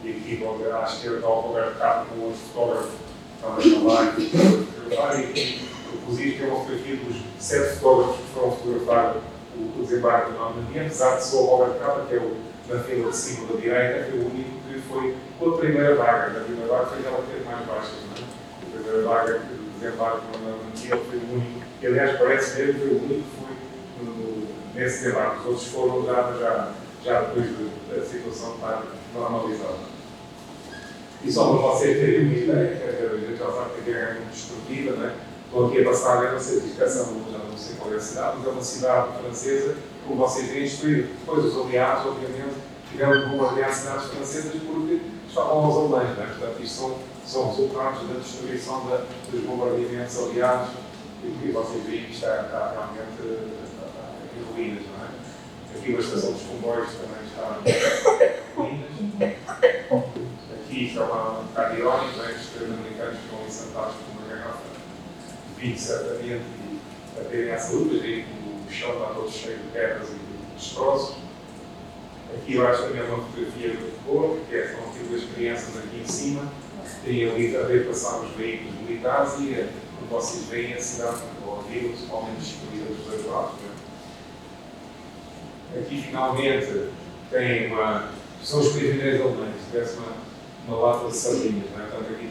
e aqui pronto, à esquerda está o Roberto Capa com outro fotógrafo também trabalho. E aqui inclusive que é uma fotografia dos 7 fotógrafos que foram fotografar o desembarque da Normandia, apesar de só o Robert Capa, que é o na fila de cima da direita, foi o único que foi com a primeira vaga. A primeira vaga foi aquela que teve mais baixas, não é? A primeira vaga que desembarque na Normandia, ele foi o único, que aliás parece mesmo, foi o único que foi nesse desembarque. Os outros foram já depois da situação estar normalizada. E só para vocês terem uma ideia, a gente já sabe que a guerra é muito destrutiva, não é? Estou aqui a passar a guerra, não sei a indicação, já não sei qual é a cidade, mas é uma cidade francesa, como vocês veem, destruída. Depois os aliados, obviamente, tiveram de bombardear cidades francesas porque estavam aos alemães, não é? Portanto, isto são resultados da destruição dos bombardeamentos aliados e vocês veem que está realmente em ruínas, não é? Aqui a estação dos comboios também está em ruínas. Aqui está um bocado irónico, não é? Os americanos que estão ali sentados com uma guerra vinho certamente a terem essa luta, e o chão está todo cheio de pedras e de destroços. Aqui eu acho também uma fotografia muito boa, porque são tipo as crianças aqui em cima, têm ali a ver passar os veículos militares e, como vocês veem, a cidade, ou a vila, totalmente destruída dos dois lados. Aqui finalmente tem são os prisioneiros alemães, parece uma lata de sardinhas. Portanto, aqui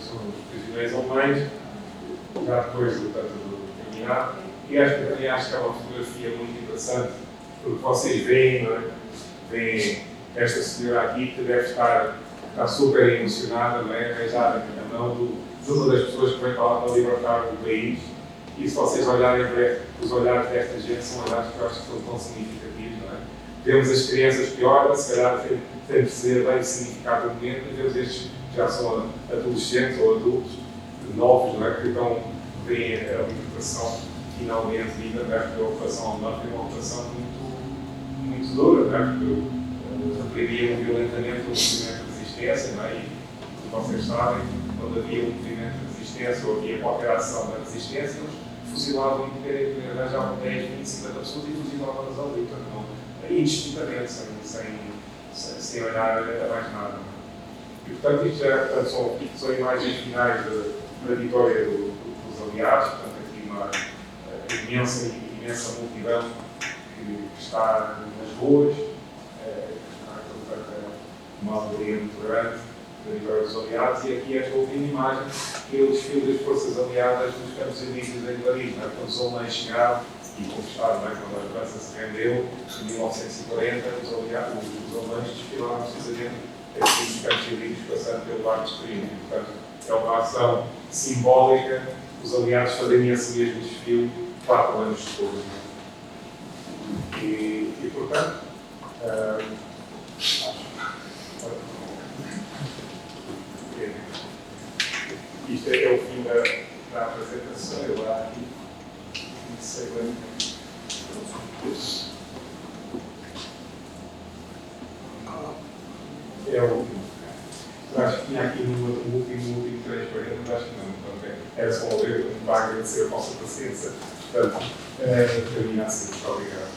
são os prisioneiros alemães, já depois do terminar. E acho que é uma fotografia muito interessante, porque vocês veem, veem esta senhora aqui que deve estar super emocionada, beijar a mão de uma das pessoas que vem para libertar o país. E se vocês olharem os olhares desta gente, são olhares que eu acho que são tão significativos. Vemos as crianças que olham, se calhar têm de perceber bem o significado do momento, e vemos estes que já são adolescentes ou adultos novos, que veem a libertação finalmente vinda, porque a ocupação alemã foi uma ocupação muito dura, porque reprimiam violentamente o movimento de resistência, e vocês sabem, quando havia um movimento de resistência ou havia qualquer ação da resistência, eles fuzilavam e arranjavam 10, 20, 50 pessoas e fuzilavam-nas ali, indistintamente, sem olhar a mais nada. E, portanto, isto são imagens finais da vitória dos aliados, portanto, aqui uma imensa multidão que está nas ruas, uma alegria muito grande da vitória dos aliados, e aqui esta última imagem, que é o desfile das forças aliadas nos campos elíseos em Paris, quando os alemães chegaram e conquistaram, quando a França se rendeu, em 1940, os alemães desfilaram precisamente aqui nos campos elíseos, passando pelo Arco de Triunfo. Portanto, é uma ação simbólica, os aliados fazerem esse mesmo desfile 4 anos depois. E portanto, isto é o fim da apresentação. Eu lá aqui não sei bem. É o último. Eu acho que tinha aqui no último transparente, mas acho que não. Portanto, era só para agradecer a vossa paciência. Portanto, termina assim. Muito obrigado.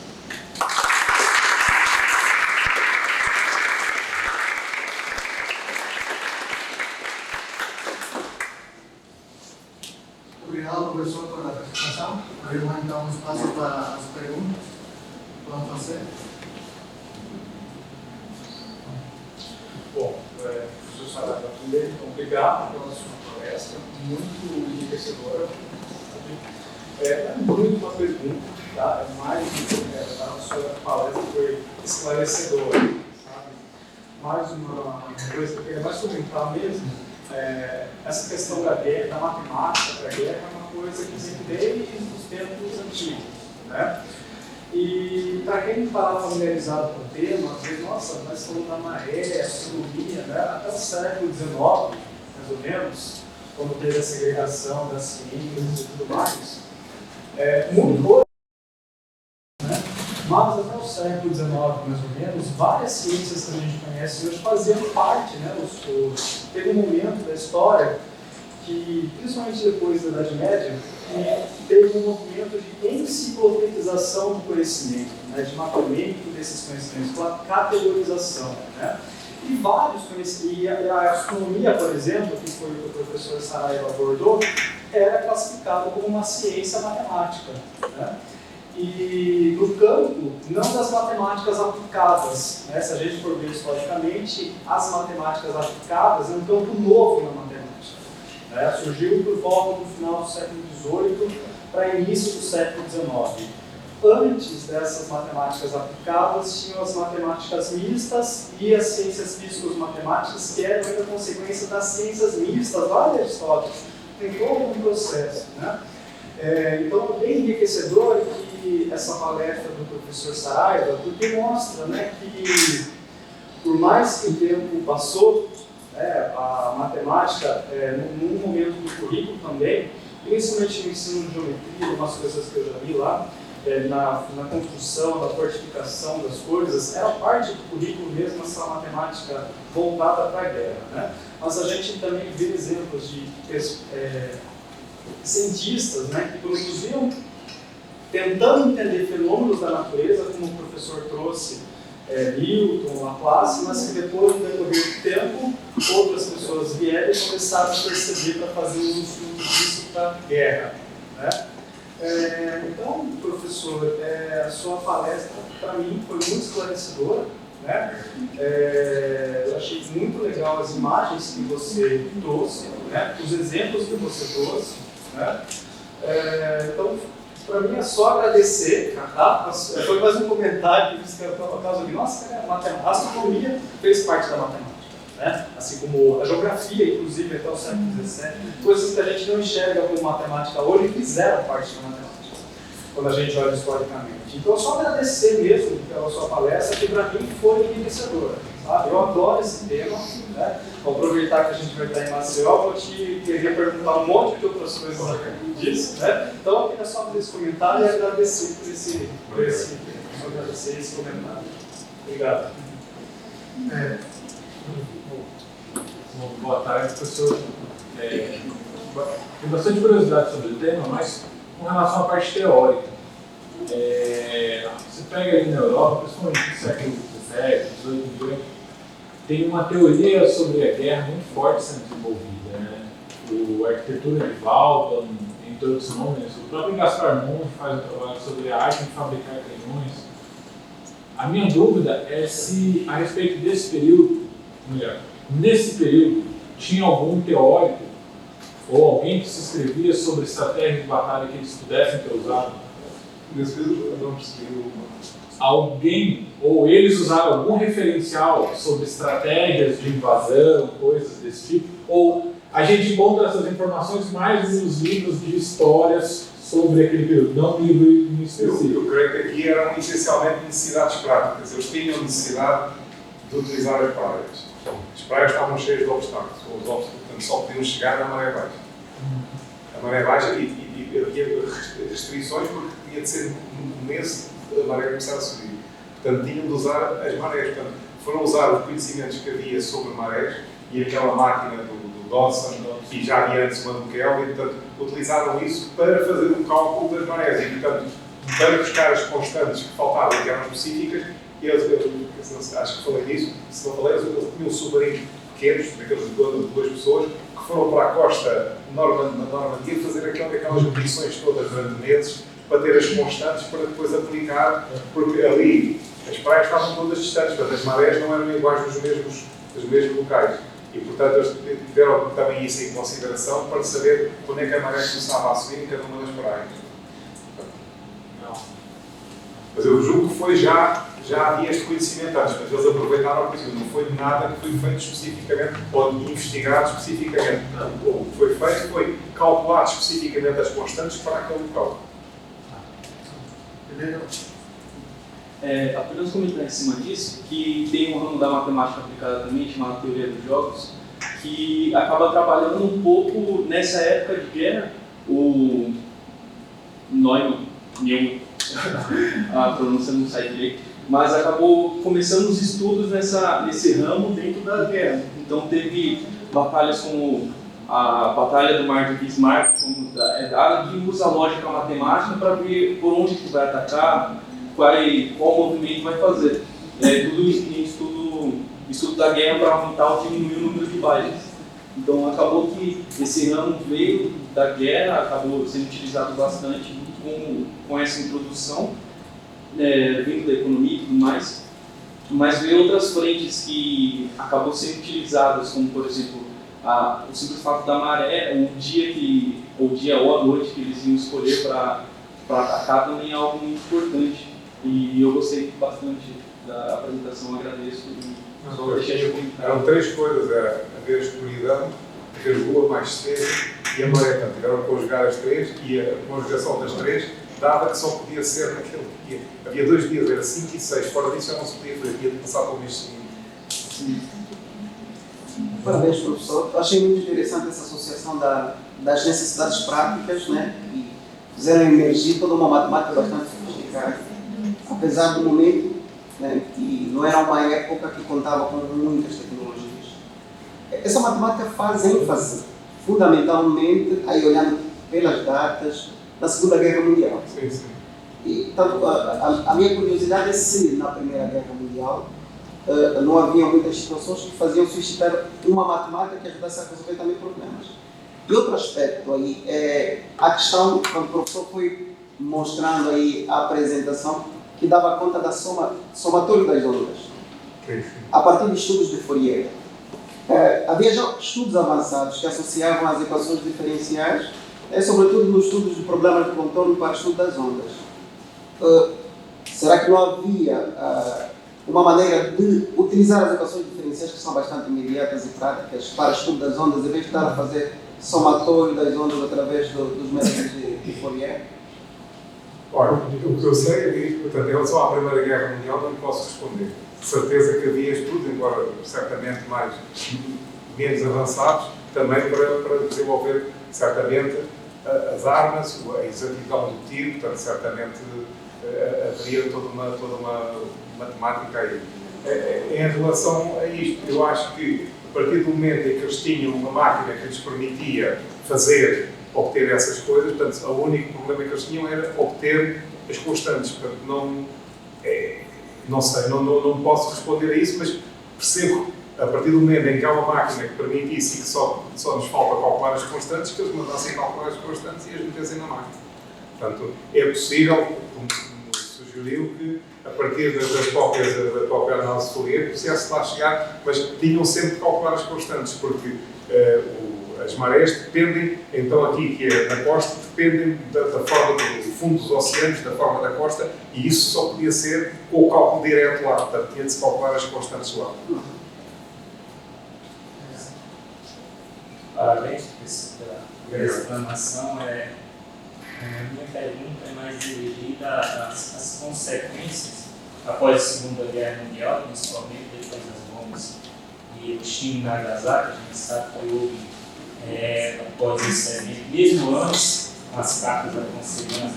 Obrigado, professor, pela apresentação. Abrimos então um espaço para as perguntas. Vamos fazer? Bom, professor Saraiva, primeiro, então, obrigado pela sua palestra, muito enriquecedora. Muito uma pergunta, tá? É mais a sua palestra foi esclarecedora, sabe? Mais uma coisa que eu queria mais comentar mesmo, essa questão da guerra, da matemática para a guerra, é uma coisa que vem desde os tempos antigos, né? E para quem não está familiarizado com o tema, às vezes, nossa, mas falou da maré, astronomia, né? Até o século XIX, mais ou menos, quando teve a segregação das ciências e tudo mais, mudou, né? Mas até o século XIX, mais ou menos, várias ciências que a gente conhece hoje faziam parte, né? Teve um momento da história que, principalmente depois da Idade Média, que teve um movimento de enciclopedização do conhecimento, né, de mapeamento desses conhecimentos, pela categorização. Né? E vários conhecimentos, e a astronomia, por exemplo, que foi o que o professor Saraiva abordou, era classificada como uma ciência matemática. Né? E no campo, não das matemáticas aplicadas. Né? Se a gente for ver historicamente, as matemáticas aplicadas é um campo novo na matemática. Surgiu por volta do final do século XVIII para início do século XIX. Antes dessas matemáticas aplicadas, tinham as matemáticas mistas e as ciências físico-matemáticas, que eram ainda consequência das ciências mistas lá de Aristóteles. Tem todo um processo. Né? Então, é bem enriquecedor que essa palestra do professor Saraiva, porque mostra, né, que, por mais que o tempo passou, a matemática, num momento do currículo também, principalmente no ensino de geometria, umas coisas que eu já vi lá, na construção, na fortificação das coisas, era parte do currículo mesmo essa matemática voltada para a guerra. Né? Mas a gente também vê exemplos de cientistas, né, que produziam, tentando entender fenômenos da natureza, como o professor trouxe, Newton, Laplace, mas que depois, no decorrer do tempo, outras pessoas vieram e começaram a perceber para fazer uso disso para a guerra. Né? Então, professor, a sua palestra, para mim, foi muito esclarecedora. Né? Eu achei muito legal as imagens que você trouxe, né? Os exemplos que você trouxe. Né? Então, para mim é só agradecer, tá? Foi mais um comentário que disse que por acaso de nossa, a astronomia fez parte da matemática, né? Assim como a geografia, inclusive, até o século XVII, coisas que a gente não enxerga como matemática hoje fizeram parte da matemática, quando a gente olha historicamente. Então, só agradecer mesmo pela sua palestra, que para mim foi enriquecedora. Sabe? Eu adoro esse tema. Né? Vou aproveitar que a gente vai estar em Maceió, vou te queria perguntar um monte de outras coisas disso. Né? Então, eu queria só fazer esse comentário e agradecer por esse comentário. Obrigado. Boa tarde, professor. Tenho bastante curiosidade sobre o tema, mas com relação à parte teórica. Você pega ali na Europa, principalmente no século XVII, XVIII, tem uma teoria sobre a guerra muito forte sendo desenvolvida. Né? A arquitetura de Vauban, entre outros nomes, o próprio Gaspar Monge faz um trabalho sobre a arte de fabricar canhões. A minha dúvida é se, a respeito desse período, melhor, nesse período, tinha algum teórico ou alguém que se escrevia sobre estratégias de batalha que eles pudessem ter usado? Nesse período, eu não percebi Alguém, ou eles usaram algum referencial sobre estratégias de invasão, coisas desse tipo? Ou a gente encontra essas informações mais nos livros de histórias sobre aquele período, não um livro em específico? Eu creio que aqui eram essencialmente necessidades práticas. Eles tinham necessidade de utilizar as praias. As praias estavam cheias de obstáculos. Os obstáculos, portanto, só podiam chegar na maré baixa. A maré baixa e havia restrições porque tinha de ser no mês a maré começar a subir. Portanto, tinham de usar as marés. Portanto, foram usar os conhecimentos que havia sobre marés e aquela máquina do Dawson, e já havia antes uma do Kelvin, portanto, utilizaram isso para fazer um cálculo das marés. E, portanto, para buscar as constantes que faltavam, que eram específicas, eles, acho que falei disso, se não falei, eles tinham submarinos pequenos, daqueles de duas pessoas, que foram para a costa na Normandia fazer aquelas medições todas durante meses, para ter as constantes para depois aplicar, porque ali as praias estavam todas distantes, portanto as marés não eram iguais nos mesmos locais. E, portanto, eles tiveram também isso em consideração para saber quando é que a maré começava a subir em cada uma das praias. Mas eu julgo que foi já havia este conhecimento antes, mas eles aproveitaram o conhecimento. Não foi nada que foi feito especificamente ou investigado especificamente. O que foi feito foi calcular especificamente as constantes para aquele local. Apenas comentar em cima disso, que tem um ramo da matemática aplicada também, chamado Teoria dos Jogos, que acaba trabalhando um pouco nessa época de guerra, o Neumann, a pronúncia não sai direito, mas acabou começando os estudos nesse ramo dentro da guerra. Então teve batalhas como a Batalha do Mar de Bismarck, como dada, que usa a lógica matemática para ver por onde que vai atacar, qual movimento vai fazer. Tudo isso em estudo da guerra para aumentar ou diminuir o número de baixas. Então acabou que esse ramo veio da guerra, acabou sendo utilizado bastante com essa introdução, vindo da economia e tudo mais, mas veio outras frentes que acabou sendo utilizadas, como por exemplo o simples fato da maré, o dia ou a noite que eles iam escolher para atacar também é algo muito importante. E eu gostei bastante da apresentação, agradeço. Eram três coisas: haver escuridão, haver lua mais cedo e a maré. Portanto, tiveram que conjugar as três e a conjugação das três dava que só podia ser naquele dia. Havia 2 dias, era 5 e 6. Fora disso já não se podia fazer, tinha de passar para o mês seguinte. Parabéns, professor. Eu achei muito interessante essa associação das necessidades práticas, né? E fizeram emergir toda uma matemática bastante sofisticada. Apesar do momento, né, que não era uma época que contava com muitas tecnologias. Essa matemática faz ênfase, fundamentalmente, aí olhando pelas datas da Segunda Guerra Mundial. Sim, sim. E, portanto, a minha curiosidade é se na Primeira Guerra Mundial não havia muitas situações que faziam suscitar uma matemática que ajudasse a resolver também problemas. E outro aspecto aí é a questão, quando o professor foi mostrando aí a apresentação, que dava conta da somatório das ondas, Sim, sim. a partir de estudos de Fourier. Havia já estudos avançados que associavam as equações diferenciais, sobretudo nos estudos de problemas de contorno para o estudo das ondas. Será que não havia uma maneira de utilizar as equações diferenciais, que são bastante imediatas e práticas, para o estudo das ondas, em vez de estar a fazer somatório das ondas através dos métodos de Fourier? Olha, o que eu sei, portanto, em relação à Primeira Guerra Mundial, não posso responder. De certeza que havia estudos, embora certamente menos avançados, também para desenvolver, certamente, as armas, a exatidão do tiro, portanto, certamente haveria toda uma matemática aí. Em relação a isto, eu acho que, a partir do momento em que eles tinham uma máquina que lhes permitia obter essas coisas, portanto, o único problema que eles tinham era obter as constantes. Portanto, não sei, não posso responder a isso, mas percebo, a partir do momento em que há uma máquina que permitisse e que só nos falta calcular as constantes, que eles mandassem calcular as constantes e as metessem na máquina. Portanto, é possível, como sugeriu, que a partir da própria análise de Fourier, pudesse lá chegar, mas tinham sempre de calcular as constantes, porque as marés dependem, então aqui que é na costa, dependem da forma do fundo dos oceanos, da forma da costa, e isso só podia ser com o cálculo direto lá, portanto tinha de se calcular as constantes lá. Parabéns pela explanação. Minha pergunta é mais dirigida às consequências após a Segunda Guerra Mundial, principalmente depois das bombas e o Hiroshima e Nagasaki. A gente sabe que houve, após esse evento, mesmo antes, as cartas aconselhando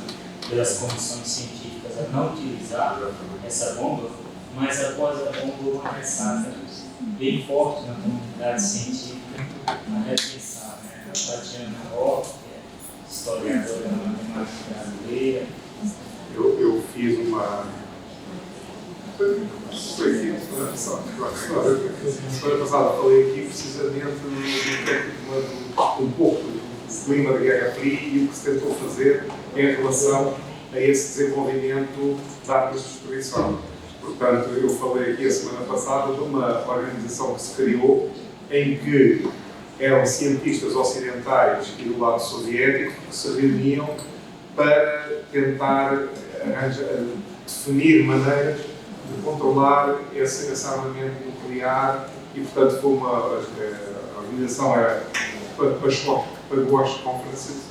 pelas comissões científicas a não utilizar essa bomba, mas após a bomba houve uma ressaca bem forte na comunidade científica a repensar. A Tatiana Roth, historiadora da matemática brasileira. Eu fiz uma. Semana passada falei aqui precisamente um pouco do clima da Guerra Fria e o que se tentou fazer em relação a esse desenvolvimento da armas de destruição. Portanto, eu falei aqui a semana passada de uma organização que se criou em que eram cientistas ocidentais e do lado soviético que se reuniam para tentar definir maneiras de controlar esse armamento nuclear e, portanto, foi a organização era Pagosh Conferences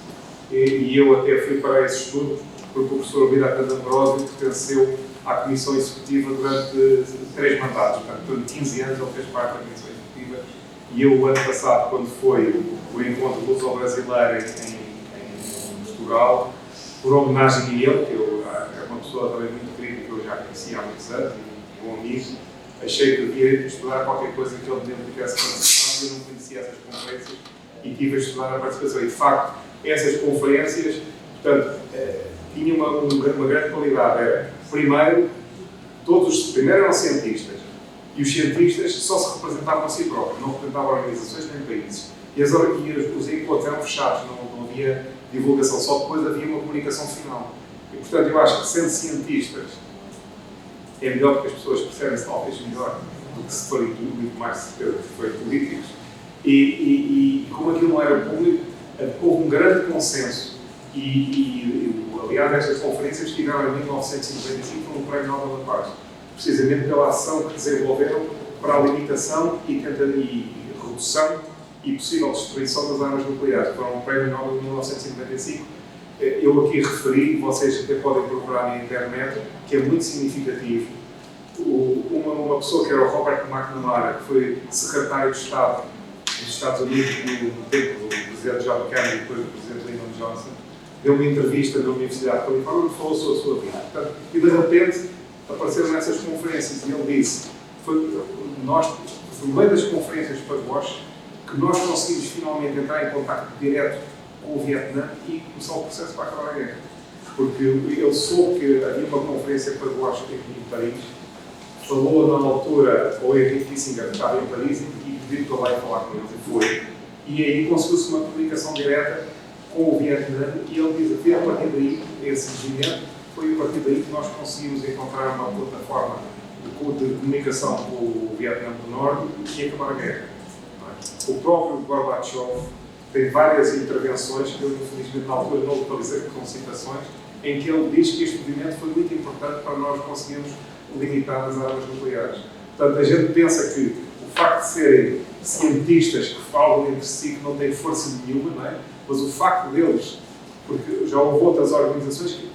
e eu até fui para esse estudo porque o professor Viratas Ambrosio pertenceu à Comissão Executiva durante 3 mandatos, portanto, durante 15 anos ele fez parte da Comissão Executiva. E eu, o ano passado, quando foi o encontro luso-brasileiro em Portugal, por homenagem a ele, que é uma pessoa também muito querida, que eu já conhecia há muitos anos, e um bom amigo, achei que devia estudar qualquer coisa que ele mesmo tivesse participado, eu não conhecia essas conferências e tive a estudar a participação. E, de facto, essas conferências, portanto, tinham uma grande qualidade. Era, primeiro eram cientistas, e os cientistas só se representavam a si próprios, não representavam organizações nem países. E os encontros eram fechados, não havia divulgação, só depois havia uma comunicação final. E, portanto, eu acho que, sendo cientistas, é melhor porque as pessoas percebem-se talvez melhor do que se forem muito mais certeza que forem políticos. E como aquilo não era público, houve um grande consenso. Aliás, estas conferências tiveram em 1995 um Prémio Nobel da Paz, precisamente pela ação que desenvolveram para a limitação e redução e possível destruição das armas nucleares. Foram um Prémio Nobel de 1995. Eu aqui referi, vocês até podem procurar na internet, que é muito significativo. Uma pessoa que era o Robert McNamara, que foi secretário de Estado dos Estados Unidos no tempo do presidente John Kennedy e depois do presidente Lyndon Johnson, deu uma entrevista na Universidade de Califórnia e falou sobre a sua vida. Portanto, e de repente apareceram nessas conferências e ele disse, foi no meio das conferências para Bosch, que nós conseguimos finalmente entrar em contacto direto com o Vietnã e começou o processo para acabar a guerra. Porque ele soube que havia uma conferência para o aqui em Paris, falou na altura ao Henry Kissinger, que estava em Paris, e pediu para lá e falar com eles, e foi. E aí conseguiu-se uma comunicação direta com o Vietnã, e ele diz que a partir daí, esse movimento, foi a partir daí que nós conseguimos encontrar uma plataforma de comunicação com o Vietnã do Norte e acabar a guerra. O próprio Gorbachev tem várias intervenções, que eu infelizmente na altura não localizei com citações, em que ele diz que este movimento foi muito importante para nós conseguirmos limitar as armas nucleares. Portanto, a gente pensa que o facto de serem cientistas que falam entre si, que não têm força nenhuma, não é? Mas o facto deles, porque já houve outras organizações que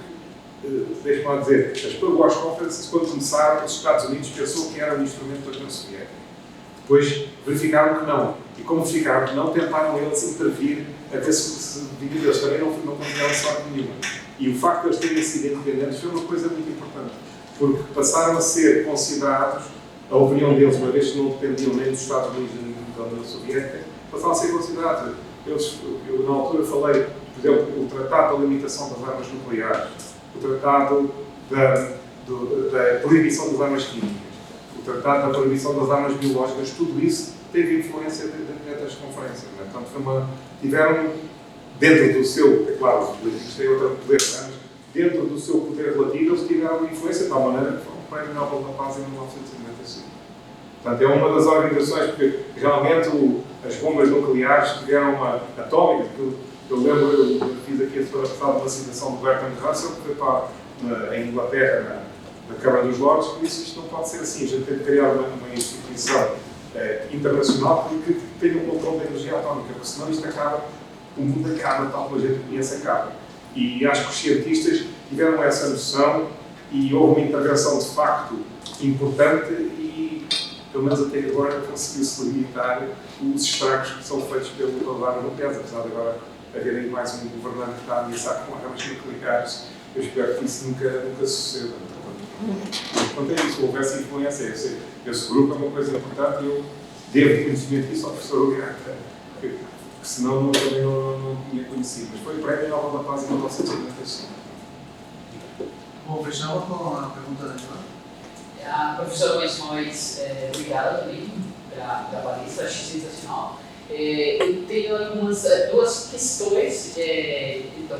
deixa-me lá dizer, as Peguas Conferences, quando começaram, os Estados Unidos pensou que era um instrumento da União Soviética. Depois verificaram que não. E como verificaram que não, tentaram eles intervir até se dividir. Eles também não tiveram sorte nenhuma. E o facto de eles terem sido independentes foi uma coisa muito importante. Porque passaram a ser considerados, a opinião deles, uma vez que não dependiam nem dos Estados Unidos nem da União Soviética, passaram a ser considerados. Eu na altura falei, por exemplo, o Tratado da Limitação das Armas Nucleares, o Tratado da Proibição das Armas Químicas, o Tratado da Proibição das Armas Biológicas, tudo isso teve influência das conferências. Né? Portanto, tiveram, dentro do seu, é claro, os políticos têm outro poder, mas dentro do seu poder relativo, eles tiveram influência de tal maneira que foram o Prémio Nobel da Paz em 1995. Portanto, é uma das organizações que, geralmente, as bombas nucleares tiveram uma atómica, eu lembro, eu fiz aqui a semana passada uma citação do Bertrand Russell, que foi para em Inglaterra, na Câmara dos Lordes, que disse que isto não pode ser assim. A gente tem que criar uma instituição internacional que tenha um controle da energia atómica, porque senão isto acaba, o mundo acaba, tal como a gente conhece, acaba. E acho que os cientistas tiveram essa noção e houve uma intervenção de facto importante e, pelo menos até agora, conseguiu-se limitar os estragos que são feitos pelo arma nuclear, apesar de agora haver aí mais um governante que está a ameaçar com armas nucleares. Eu espero que isso nunca suceda. Quanto a isso, houve essa influência. Esse grupo é uma coisa importante e eu devo conhecimento disso ao professor Ugarte, que senão eu também não tinha conhecido. Mas foi o Prémio Nobel da Paz em 1995. Bom, fechamos com a pergunta da Joana. A professora, mais uma vez, obrigada também pela palestra, achei sensacional. Eu tenho duas questões. Então,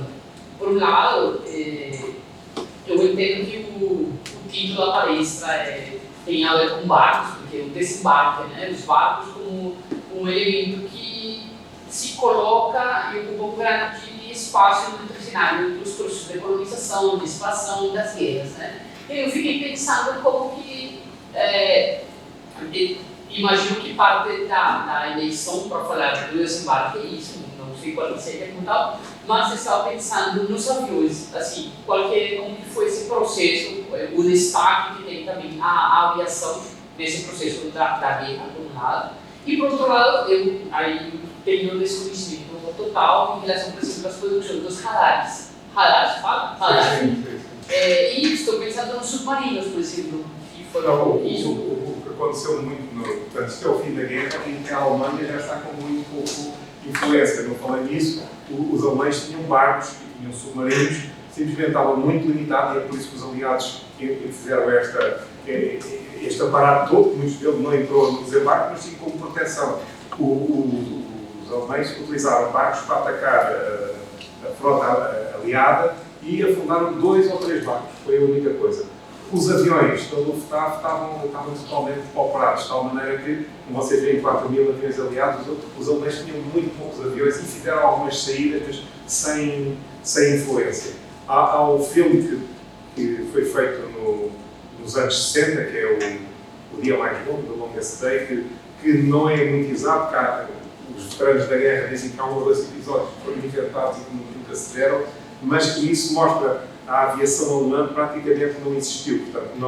por um lado, eu entendo que o título da palestra tem a ver com barcos, porque o desembarque, né, os barcos como um elemento que se coloca e ocupa um grande espaço no cenário dos processos de colonização, de expansão das guerras. Né? E eu fiquei pensando como que, imagino que parte da eleição para falar do desembarque é isso, não sei qual seria como tal, mas eu estava pensando nos aviões, assim, como que foi esse processo, o destaque que tem também a aviação nesse processo da guerra, por um lado, e por outro lado, eu tenho um desconhecimento total em relação, por exemplo, às produções dos radares. Radares, fala? Radares. E estou pensando nos submarinos, por exemplo, que foram o que aconteceu muito, portanto, isto é o fim da guerra e a Alemanha já está com muito pouco influência. Não falei nisso, os alemães tinham barcos e tinham submarinos, simplesmente estava muito limitado e é por isso que os aliados fizeram este aparato todo, que muitos deles não entrou no desembarque, mas sim como proteção. Os alemães utilizaram barcos para atacar a frota aliada e afundaram 2 ou 3 barcos, foi a única coisa. Os aviões da Luftwaffe estavam totalmente pauperados, de tal maneira que, como vocês veem, 4.000 aviões aliados, os alemães tinham muito poucos aviões e fizeram algumas saídas, mas sem influência. Há um filme que foi feito nos anos 60, que é o Dia Mais Longo, The Longest Day, que não é muito exato, porque os veteranos da guerra dizem que há um ou 2 episódios que foram inventados e que nunca se deram, mas que isso mostra a aviação alemã praticamente não existiu, portanto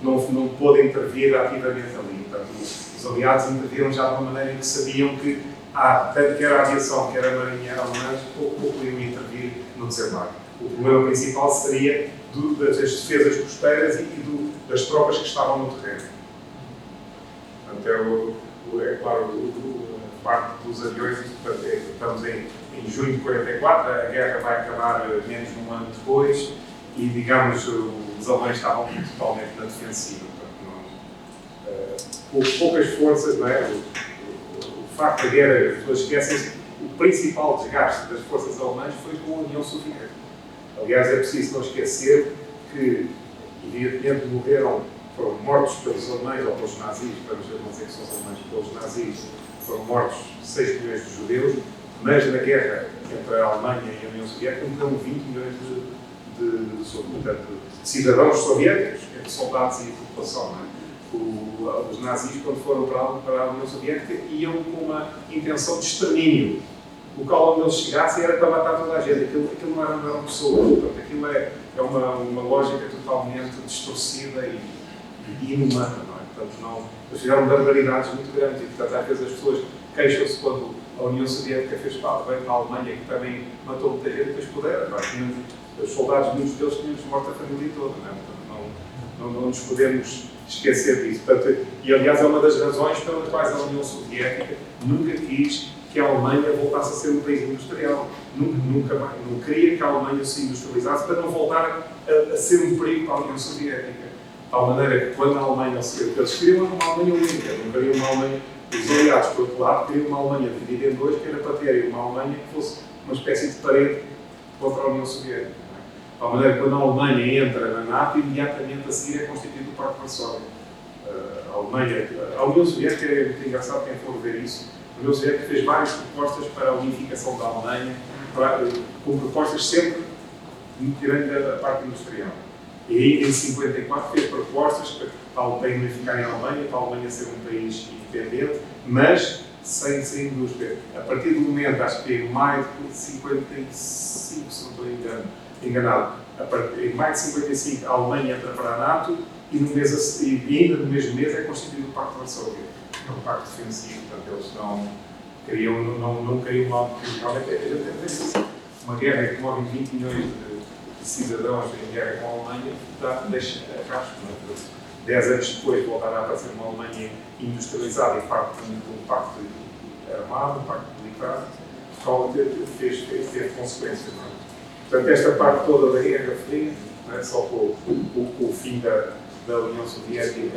não pôde intervir ativamente ali. Portanto, os aliados interviram já de uma maneira em que sabiam que tanto quer a aviação, quer a marinha alemã, pouco iam intervir no desembarque. O problema principal seria das defesas costeiras e das tropas que estavam no terreno. Portanto, é claro, a parte dos aviões, portanto, estamos em em junho de 44, a guerra vai acabar menos de um ano depois e, digamos, os alemães estavam totalmente na defensiva. Poucas forças, não é? O facto da guerra, as pessoas esquecem, o principal desgaste das forças alemãs foi com a União Soviética. Aliás, é preciso não esquecer que, evidentemente, foram mortos pelos alemães ou pelos nazis, para não dizer que são os alemães, pelos nazis, foram mortos 6 milhões de judeus, mas na guerra entre a Alemanha e a União Soviética morreram 20 milhões de cidadãos soviéticos, entre soldados e população. Não é? Os nazis, quando foram para a União Soviética, iam com uma intenção de extermínio. O local onde eles chegassem era para matar toda a gente. Aquilo não eram pessoas. Portanto, aquilo é uma lógica totalmente distorcida e inumana. Não é? Portanto, eles fizeram barbaridades muito grandes. E, portanto, às vezes as pessoas queixam-se quando a União Soviética fez parte bem da Alemanha, que também matou muita gente, depois puderam. Os soldados, muitos deles tinham morto a família toda. Não é? Portanto, não nos podemos esquecer disso. Portanto, e, aliás, é uma das razões pelas quais a União Soviética nunca quis que a Alemanha voltasse a ser um país industrial. Nunca mais. Não queria que a Alemanha se industrializasse para não voltar a ser um perigo para a União Soviética. De tal maneira que, quando a Alemanha se... Eles queriam uma Alemanha única, não queriam uma Alemanha... Os aliados, por outro lado, queriam uma Alemanha dividida em dois, que era para ter uma Alemanha que fosse uma espécie de parede contra a União Soviética. De tal maneira que, quando a Alemanha entra na NATO, imediatamente a seguir é constituído o Pacto de Varsóvia. A União Soviética, é muito engraçado quem for ver isso, a União Soviética fez várias propostas para a unificação da Alemanha, com propostas sempre tirando a parte industrial. E aí, em 1954, fez propostas para unificar a Alemanha, para a Alemanha ser um país independente, mas sem indústria. A partir do momento, acho que em maio de 55, se não estou enganado, em maio de 55 a Alemanha entra para a NATO e ainda no mesmo mês é constituído o Pacto de Varsóvia, que é um pacto defensivo. Portanto, eles não queriam uma guerra que morrem 20 milhões de cidadãos em guerra com a Alemanha, deixa a rastro. 10 anos depois voltará a aparecer uma Alemanha industrializada e parte de um pacto armado, um pacto militar, que teve consequências. Não é? Portanto, esta parte toda da Guerra Fria, não é? Só com o fim da União Soviética em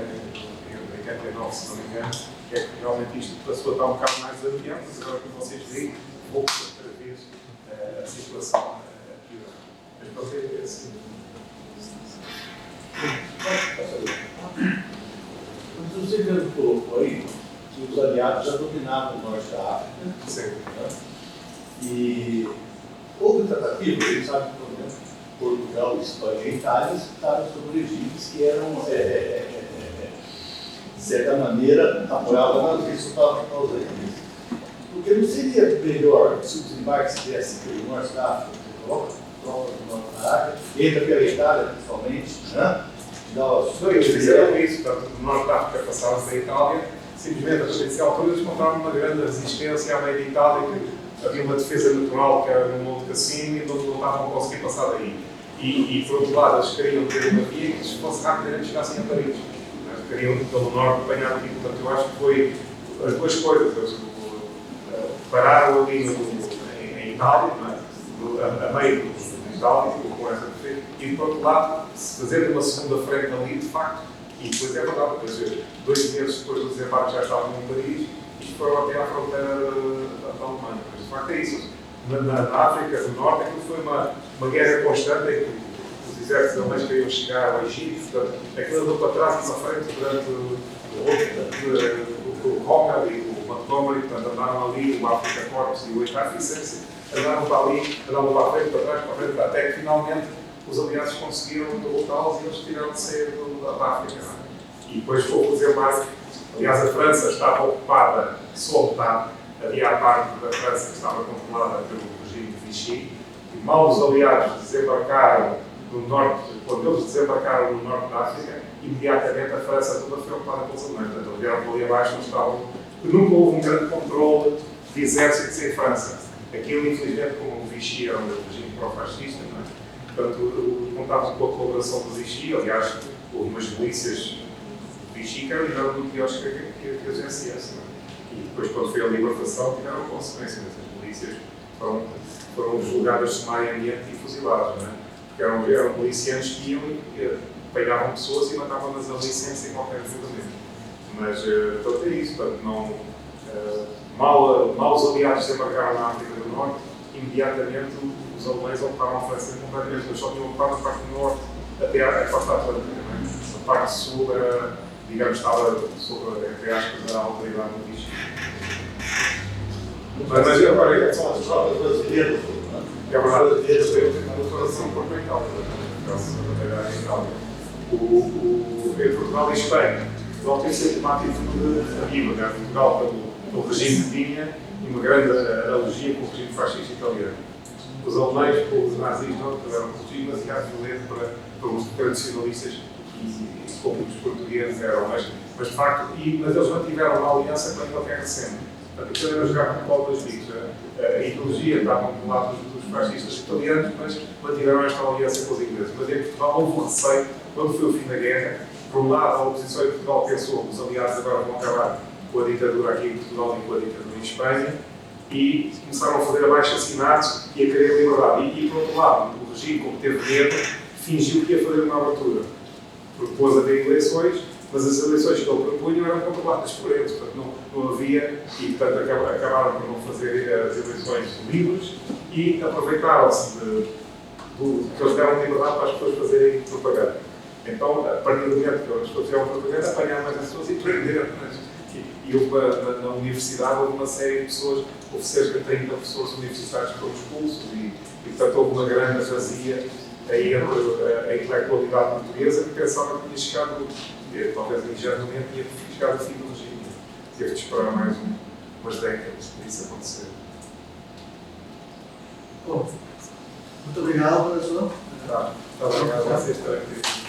89, se não me engano, é que realmente isto passou a estar um bocado mais desafiante, mas agora, como vocês veem, pouco outra vez a situação aqui. Mas para ver assim. Mas você mesmo colocou aí que os aliados já dominavam o norte da África. Sim. Né? E houve tratativa, a gente sabe que, por exemplo, Portugal, Espanha e Itália estavam sob regimes que eram, de certa maneira, apoiavam nas resultados causando isso. Porque não seria melhor se os embarques tivessem pelo norte da África, tropas do norte da África, entra pela Itália, principalmente, né? Eles fizeram isso, portanto, no norte da África passaram-se da Itália, simplesmente a partir dessa altura eles encontraram uma grande resistência à meio da Itália, que havia uma defesa natural que era no Monte Cassino e não estavam a conseguir passar daí. E por outro lado, eles queriam ter uma via que se fosse rapidamente chegassem a Paris. Eles queriam pelo norte apanhar aqui, portanto, eu acho que foi as duas coisas. Eles pararam ali em Itália, a meio de Itália, com essa defesa, e por outro lado, se fazer uma segunda frente ali, de facto, e depois é verdade, depois, 2 meses depois do desembarque já estavam em Paris, e foram até à fronteira da Alemanha. Mas de facto é isso. Na África do Norte, aquilo foi uma guerra constante em que os exércitos alemães queriam chegar ao Egito, portanto, aquilo andou para trás e para frente durante o Rommel e o Montgomery, portanto, andaram ali, o Africa Corps e o 8º Exército, andaram para ali, andaram para a frente, para trás, para a frente, até que finalmente os aliados conseguiram derrotá-los e eles tiveram de sair da África. Não é? E depois foi o desembarque. Aliás, a França estava ocupada só metade, havia a parte da França que estava controlada pelo regime de Vichy, e mal os aliados desembarcaram no norte, quando eles desembarcaram no norte da África, imediatamente a França toda foi ocupada pelos alemães. Portanto, eles vieram por ali abaixo, nunca houve um grande controle de exércitos em França. Aquilo, infelizmente, como o Vichy era um regime pró-fascista, não é? Portanto, contavam com a colaboração do Vichy. Aliás, houve umas milícias do Vichy que eram muito piores que as SS. Não é? E depois, quando foi a libertação, tiveram consequências. Essas milícias foram julgadas sumariamente e fuziladas, não é? Porque eram milicianos que iam e pegavam pessoas e matavam-nas ali sem qualquer julgamento. Mas, portanto, é isso. Portanto, não, mal os aliados desembarcaram na África do Norte, imediatamente os alemães ocuparam a França completamente. Eles só tinham ocupado a parte do Norte até a costa atlântica. É? A parte sul era, digamos, estava sob, entre aspas, a autoridade do Vichy. Mas agora são as tropas brasileiras. é verdade, eles têm uma formação fundamental em Itália. Entre Portugal e Espanha, Portugal tem sempre uma atitude ativa, né? Portugal, pelo regime que tinha, e uma grande analogia com o regime fascista italiano. Os alemães, pelos nazis, não tiveram um regime demasiado violento para os tradicionalistas e como os portugueses eram, mas de facto, mas eles mantiveram uma aliança com a Inglaterra sempre. Portanto, aquilo era jogar com o pau das bicos. A ideologia estava do lado dos fascistas italianos, mas mantiveram esta aliança com os ingleses. Mas em Portugal houve um receio, quando foi o fim da guerra, por um lado a oposição em Portugal pensou que os aliados agora vão acabar com a ditadura aqui em Portugal e com a ditadura em Espanha, e começaram a fazer abaixo-assinados e a querer liberdade. E por outro lado, o regime, como teve medo, fingiu que ia fazer uma abertura. Propôs haver eleições, mas as eleições que ele propunha eram controladas por eles, portanto não havia, e portanto acabaram por não fazer as eleições livres e aproveitaram-se que eles deram liberdade para as pessoas fazerem propaganda. Então, a partir do momento que as pessoas fizeram propaganda, apanharam mais as pessoas e prenderam. E houve, na universidade houve uma série de pessoas, houve cerca de 30 professores universitários que foram expulsos e portanto houve uma grande razia aí entre a intelectualidade portuguesa que pensava que tinha chegado, talvez ingenuamente, tinha chegado ao fim do regime. Teve de esperar mais umas décadas para isso acontecer. Bom, muito obrigado, professor. Tá, obrigado a vocês estarem aqui.